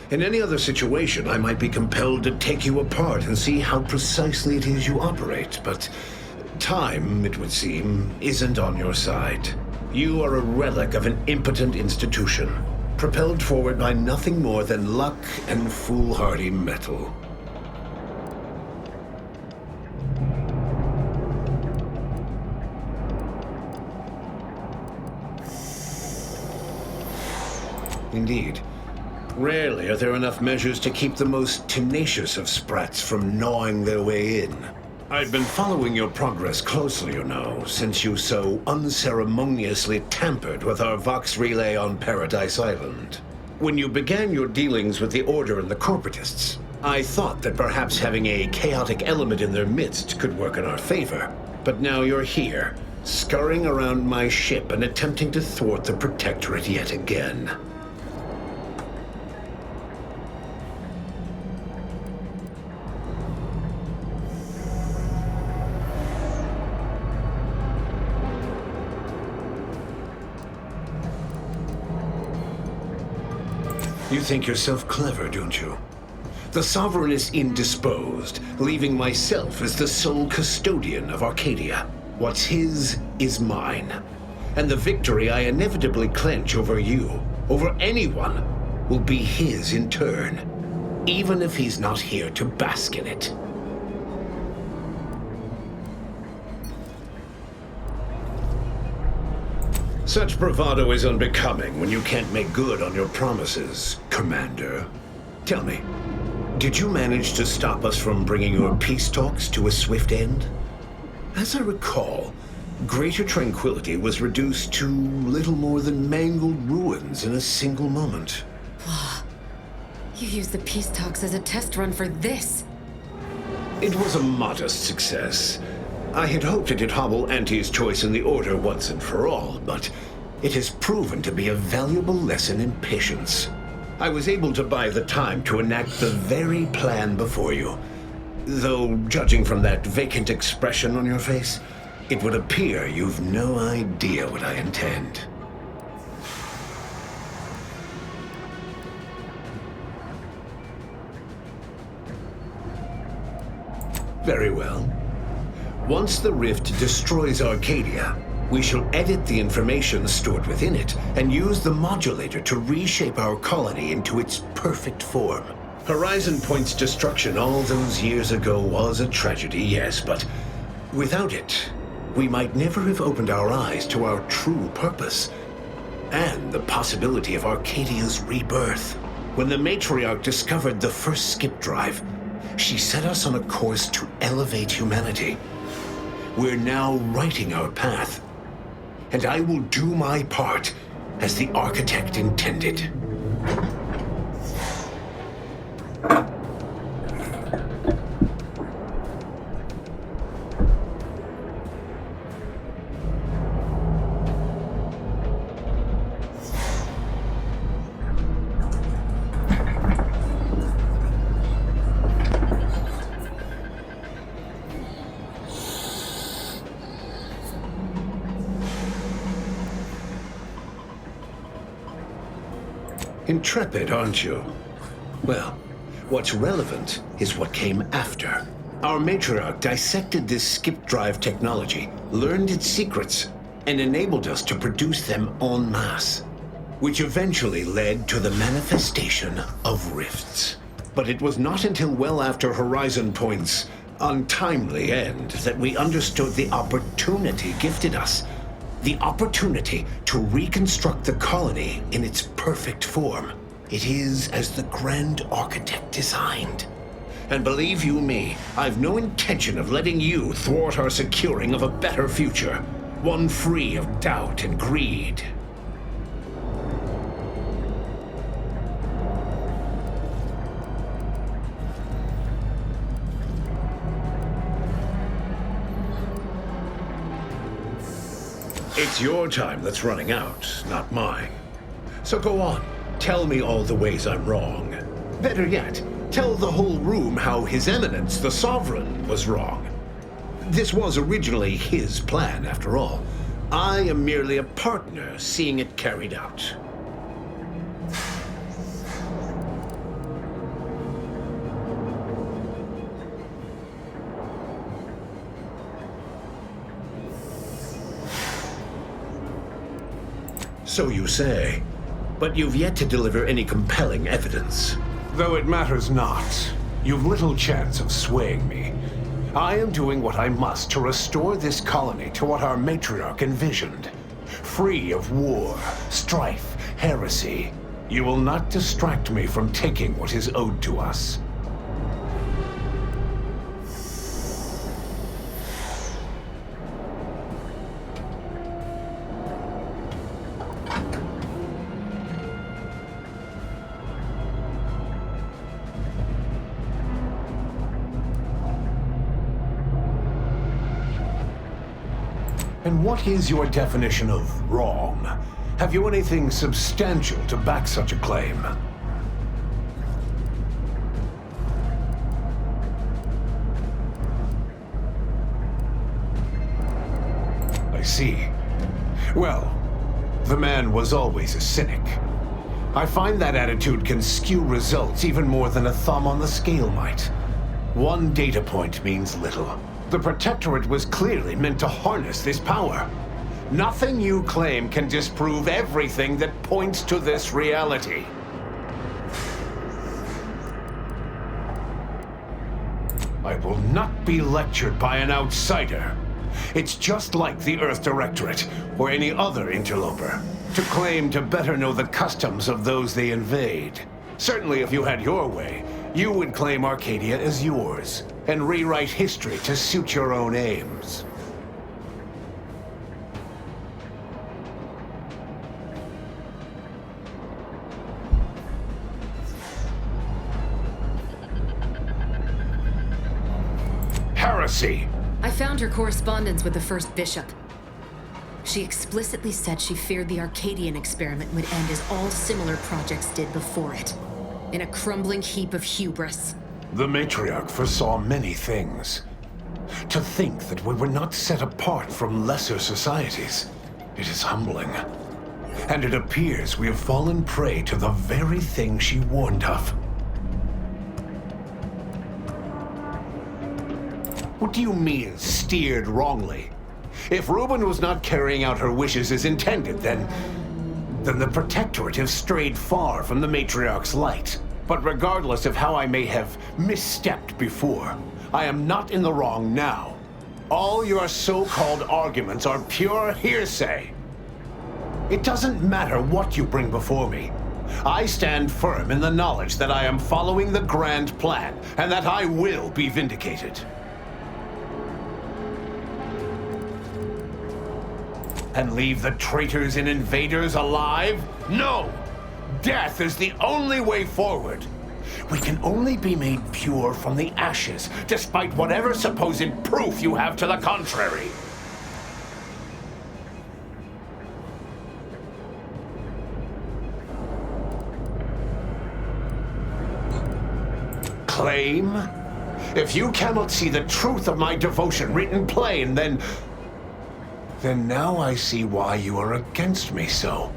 In any other situation, I might be compelled to take you apart and see how precisely it is you operate, but time, it would seem, isn't on your side. You are a relic of an impotent institution, propelled forward by nothing more than luck and foolhardy metal. Indeed. Rarely are there enough measures to keep the most tenacious of sprats from gnawing their way in. I've been following your progress closely, you know, since you so unceremoniously tampered with our Vox relay on Paradise Island. When you began your dealings with the Order and the Corporatists, I thought that perhaps having a chaotic element in their midst could work in our favor. But now you're here, scurrying around my ship and attempting to thwart the Protectorate yet again. You think yourself clever, don't you? The Sovereign is indisposed, leaving myself as the sole custodian of Arcadia. What's his is mine. And the victory I inevitably clench over you, over anyone, will be his in turn, even if he's not here to bask in it. Such bravado is unbecoming when you can't make good on your promises, Commander. Tell me, did you manage to stop us from bringing your peace talks to a swift end? As I recall, Greater Tranquility was reduced to little more than mangled ruins in a single moment. You used the peace talks as a test run for this. It was a modest success. I had hoped it'd hobble Auntie's choice in the Order once and for all, but it has proven to be a valuable lesson in patience. I was able to buy the time to enact the very plan before you. Though, judging from that vacant expression on your face, it would appear you've no idea what I intend. Very well. Once the rift destroys Arcadia, we shall edit the information stored within it and use the modulator to reshape our colony into its perfect form. Horizon Point's destruction all those years ago was a tragedy, yes, but without it, we might never have opened our eyes to our true purpose and the possibility of Arcadia's rebirth. When the matriarch discovered the first skip drive, she set us on a course to elevate humanity. We're now writing our path, and I will do my part as the architect intended. Intrepid, aren't you? Well, what's relevant is what came after. Our matriarch dissected this skip drive technology, learned its secrets, and enabled us to produce them en masse, which eventually led to the manifestation of rifts. But it was not until well after Horizon Point's untimely end that we understood the opportunity gifted us. The opportunity to reconstruct the colony in its perfect form. It is as the Grand Architect designed. And believe you me, I've no intention of letting you thwart our securing of a better future, one free of doubt and greed. It's your time that's running out, not mine. So go on, tell me all the ways I'm wrong. Better yet, tell the whole room how His Eminence, the Sovereign, was wrong. This was originally his plan, after all. I am merely a partner seeing it carried out. So you say, but you've yet to deliver any compelling evidence. Though it matters not, you've little chance of swaying me. I am doing what I must to restore this colony to what our matriarch envisioned. Free of war, strife, heresy. You will not distract me from taking what is owed to us. And what is your definition of wrong? Have you anything substantial to back such a claim? I see. Well, the man was always a cynic. I find that attitude can skew results even more than a thumb on the scale might. One data point means little. The Protectorate was clearly meant to harness this power. Nothing you claim can disprove everything that points to this reality. I will not be lectured by an outsider. It's just like the Earth Directorate, or any other interloper, to claim to better know the customs of those they invade. Certainly if you had your way, you would claim Arcadia as yours, and rewrite history to suit your own aims. Heresy! I found her correspondence with the first bishop. She explicitly said she feared the Arcadian experiment would end as all similar projects did before it, in a crumbling heap of hubris. The matriarch foresaw many things. To think that we were not set apart from lesser societies, it is humbling. And it appears we have fallen prey to the very thing she warned of. What do you mean, steered wrongly? If Reuben was not carrying out her wishes as intended, then the Protectorate have strayed far from the matriarch's light. But regardless of how I may have misstepped before, I am not in the wrong now. All your so-called arguments are pure hearsay. It doesn't matter what you bring before me. I stand firm in the knowledge that I am following the grand plan, and that I will be vindicated. And leave the traitors and invaders alive? No! Death is the only way forward. We can only be made pure from the ashes, despite whatever supposed proof you have to the contrary. Claim? If you cannot see the truth of my devotion written plain, then now I see why you are against me so.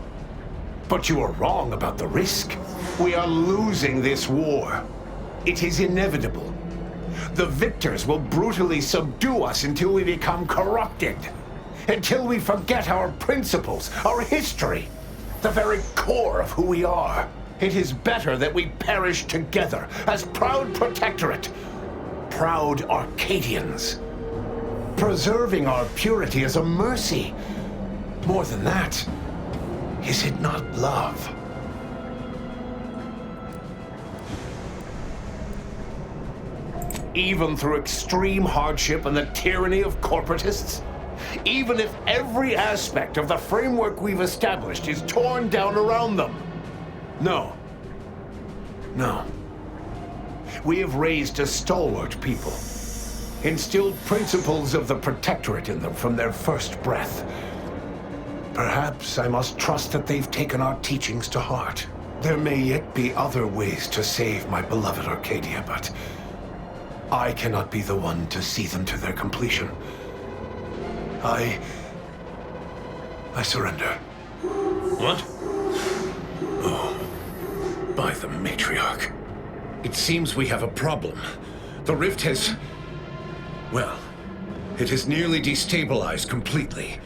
But you are wrong about the risk. We are losing this war. It is inevitable. The victors will brutally subdue us until we become corrupted. Until we forget our principles, our history, the very core of who we are. It is better that we perish together as proud protectorate, proud Arcadians. Preserving our purity is a mercy. More than that, is it not love? Even through extreme hardship and the tyranny of corporatists? Even if every aspect of the framework we've established is torn down around them? No. No. We have raised a stalwart people, instilled principles of the protectorate in them from their first breath. Perhaps I must trust that they've taken our teachings to heart. There may yet be other ways to save my beloved Arcadia, but I cannot be the one to see them to their completion. I surrender. What? Oh, by the matriarch. It seems we have a problem. The rift has... well, it has nearly destabilized completely,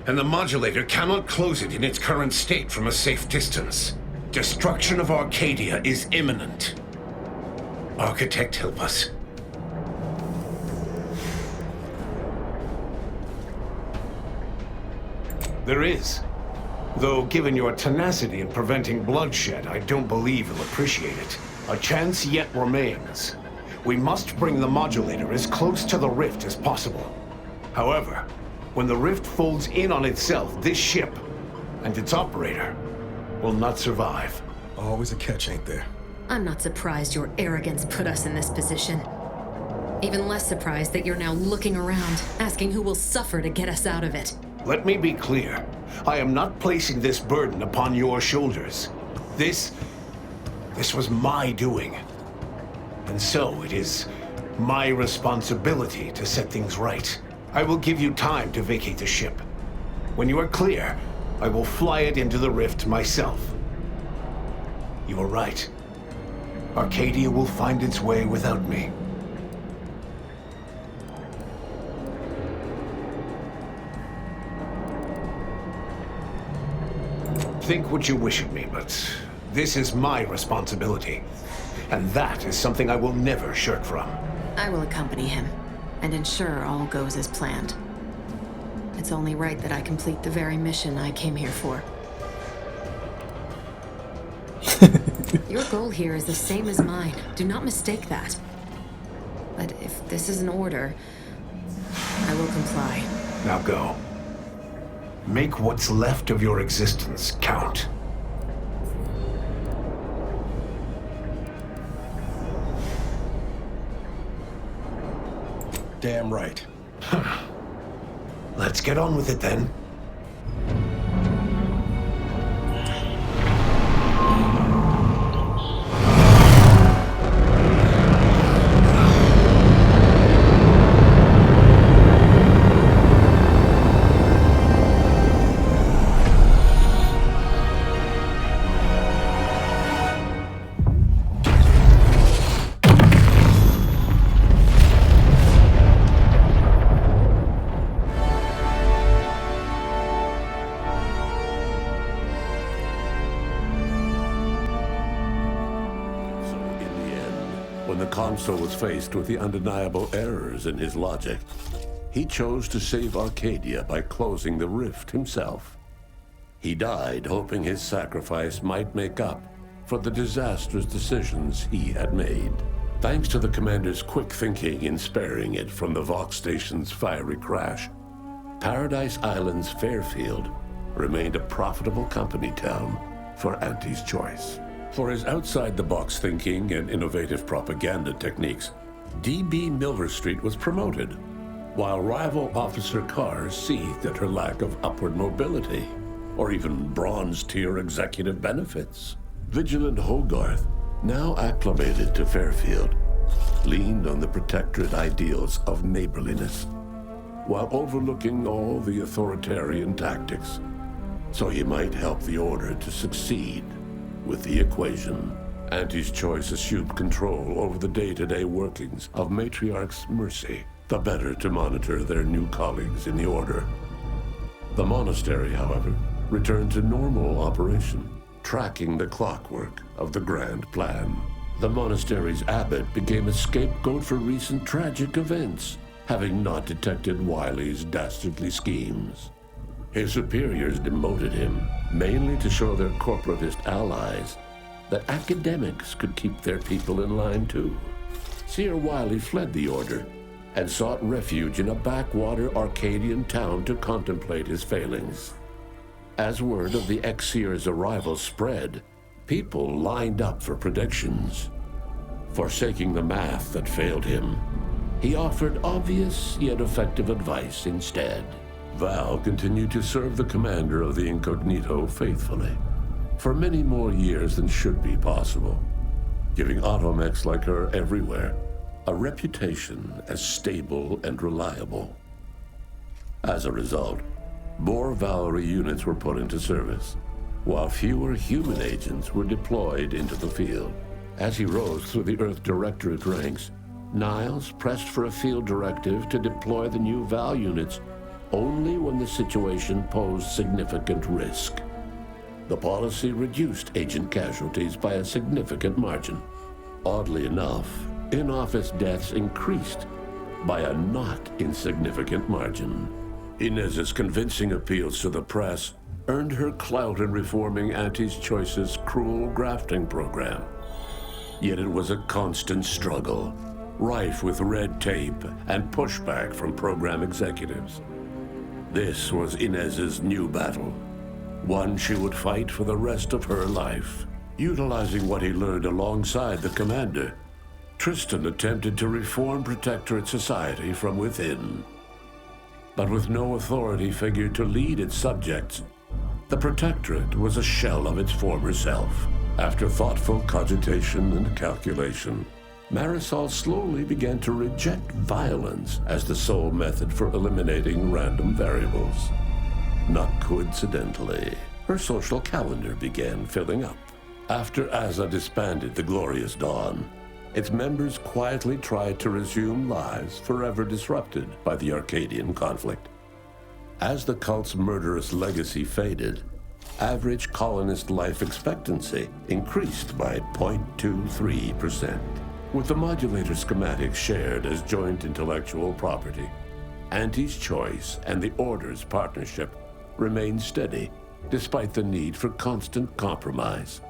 and the modulator cannot close it in its current state from a safe distance. Destruction of Arcadia is imminent. Architect, help us. There is. Though, given your tenacity in preventing bloodshed, I don't believe you'll appreciate it. A chance yet remains. We must bring the modulator as close to the rift as possible. However, when the rift folds in on itself, this ship and its operator will not survive. Always a catch, ain't there? I'm not surprised your arrogance put us in this position. Even less surprised that you're now looking around, asking who will suffer to get us out of it. Let me be clear. I am not placing this burden upon your shoulders. This was my doing. And so it is my responsibility to set things right. I will give you time to vacate the ship. When you are clear, I will fly it into the rift myself. You are right. Arcadia will find its way without me. Think what you wish of me, but this is my responsibility. And that is something I will never shirk from. I will accompany him and ensure all goes as planned. It's only right that I complete the very mission I came here for. Your goal here is the same as mine. Do not mistake that. But if this is an order, I will comply. Now go. Make what's left of your existence count. Damn right. Let's get on with it then. Consul was faced with the undeniable errors in his logic, he chose to save Arcadia by closing the rift himself. He died hoping his sacrifice might make up for the disastrous decisions he had made. Thanks to the Commander's quick thinking in sparing it from the Vox Station's fiery crash, Paradise Island's Fairfield remained a profitable company town for Auntie's Choice. For his outside-the-box thinking and innovative propaganda techniques, D.B. Milverstreet was promoted, while rival Officer Carr seethed at her lack of upward mobility, or even bronze-tier executive benefits. Vigilant Hogarth, now acclimated to Fairfield, leaned on the Protectorate ideals of neighborliness, while overlooking all the authoritarian tactics, so he might help the Order to succeed with the equation. Auntie's Choice assumed control over the day-to-day workings of Matriarch's Mercy, the better to monitor their new colleagues in the Order. The monastery, however, returned to normal operation, tracking the clockwork of the grand plan. The monastery's abbot became a scapegoat for recent tragic events, having not detected Wiley's dastardly schemes. His superiors demoted him, mainly to show their corporatist allies that academics could keep their people in line too. Seer Wiley fled the Order and sought refuge in a backwater Arcadian town to contemplate his failings. As word of the ex-seer's arrival spread, people lined up for predictions. Forsaking the math that failed him, he offered obvious yet effective advice instead. Val continued to serve the commander of the Incognito faithfully, for many more years than should be possible, giving automechs like her everywhere a reputation as stable and reliable. As a result, more Valerie units were put into service, while fewer human agents were deployed into the field. As he rose through the Earth Directorate ranks, Niles pressed for a field directive to deploy the new Val units only when the situation posed significant risk. The policy reduced agent casualties by a significant margin. Oddly enough, in-office deaths increased by a not insignificant margin. Inez's convincing appeals to the press earned her clout in reforming Auntie's Choice's cruel grafting program. Yet it was a constant struggle, rife with red tape and pushback from program executives. This was Inez's new battle, one she would fight for the rest of her life. Utilizing what he learned alongside the commander, Tristan attempted to reform Protectorate society from within. But with no authority figure to lead its subjects, the Protectorate was a shell of its former self. After thoughtful cogitation and calculation, Marisol slowly began to reject violence as the sole method for eliminating random variables. Not coincidentally, her social calendar began filling up. After Azza disbanded the Glorious Dawn, its members quietly tried to resume lives forever disrupted by the Arcadian conflict. As the cult's murderous legacy faded, average colonist life expectancy increased by 0.23%. With the modulator schematics shared as joint intellectual property, Auntie's Choice and the Order's partnership remained steady, despite the need for constant compromise.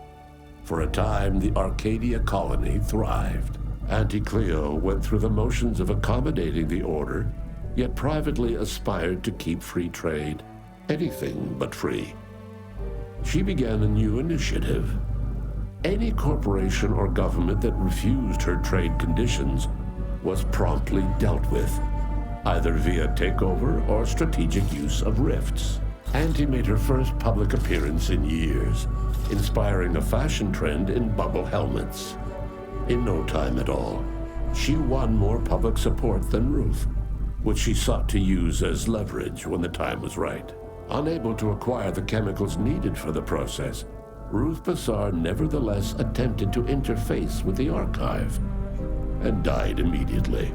For a time, the Arcadia colony thrived. Auntie Cleo went through the motions of accommodating the Order, yet privately aspired to keep free trade anything but free. She began a new initiative. Any corporation or government that refused her trade conditions was promptly dealt with, either via takeover or strategic use of rifts. Auntie made her first public appearance in years, inspiring a fashion trend in bubble helmets. In no time at all, she won more public support than Ruth, which she sought to use as leverage when the time was right. Unable to acquire the chemicals needed for the process, Ruth Bassar nevertheless attempted to interface with the archive and died immediately.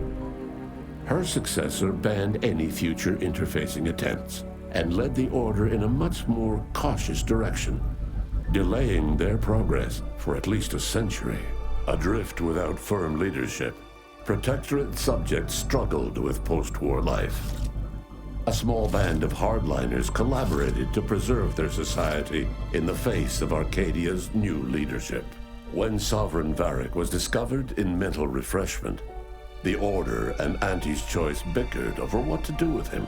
Her successor banned any future interfacing attempts and led the Order in a much more cautious direction, delaying their progress for at least a century. Adrift without firm leadership, Protectorate subjects struggled with post-war life. A small band of hardliners collaborated to preserve their society in the face of Arcadia's new leadership. When Sovereign Varric was discovered in mental refreshment, the Order and Auntie's Choice bickered over what to do with him.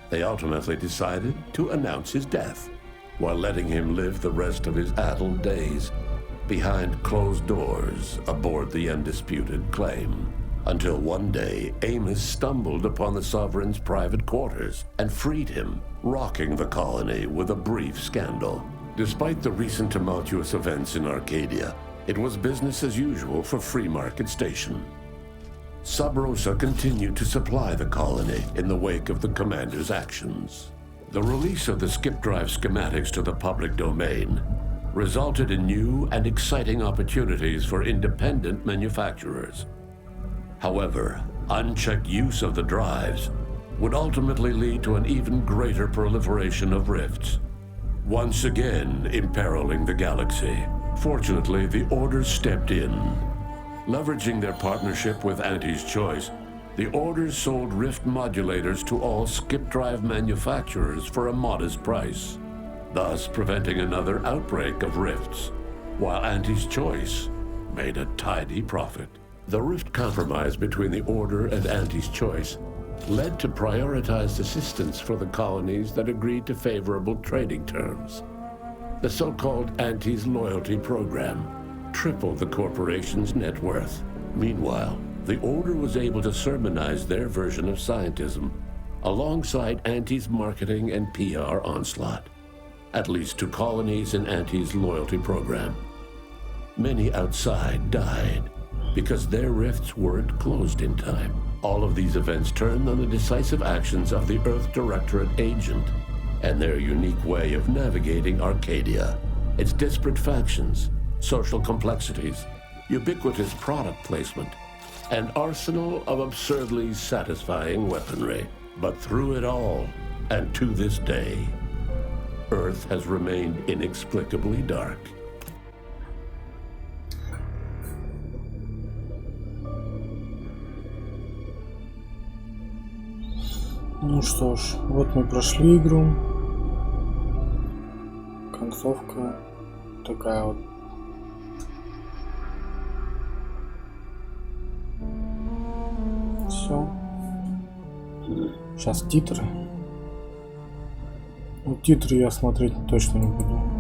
They ultimately decided to announce his death, while letting him live the rest of his addled days behind closed doors aboard the undisputed claim. Until one day, Amos stumbled upon the Sovereign's private quarters and freed him, rocking the colony with a brief scandal. Despite the recent tumultuous events in Arcadia, it was business as usual for Free Market Station. Sub Rosa continued to supply the colony in the wake of the commander's actions. The release of the skip drive schematics to the public domain resulted in new and exciting opportunities for independent manufacturers. However, unchecked use of the drives would ultimately lead to an even greater proliferation of rifts, once again imperiling the galaxy. Fortunately, the Order stepped in. Leveraging their partnership with Auntie's Choice, the Order sold rift modulators to all skip drive manufacturers for a modest price, thus preventing another outbreak of rifts, while Auntie's Choice made a tidy profit. The rift compromise between the Order and Auntie's Choice led to prioritized assistance for the colonies that agreed to favorable trading terms. The so-called Auntie's Loyalty Program tripled the corporation's net worth. Meanwhile, the Order was able to sermonize their version of scientism alongside Auntie's marketing and PR onslaught, at least to colonies in Auntie's Loyalty Program. Many outside died because their rifts weren't closed in time. All of these events turned on the decisive actions of the Earth Directorate agent and their unique way of navigating Arcadia, its disparate factions, social complexities, ubiquitous product placement, an arsenal of absurdly satisfying weaponry. But through it all, and to this day, Earth has remained inexplicably dark. Ну что ж, вот мы прошли игру. Концовка такая вот. Все. Сейчас титры. Ну, титры я смотреть точно не буду.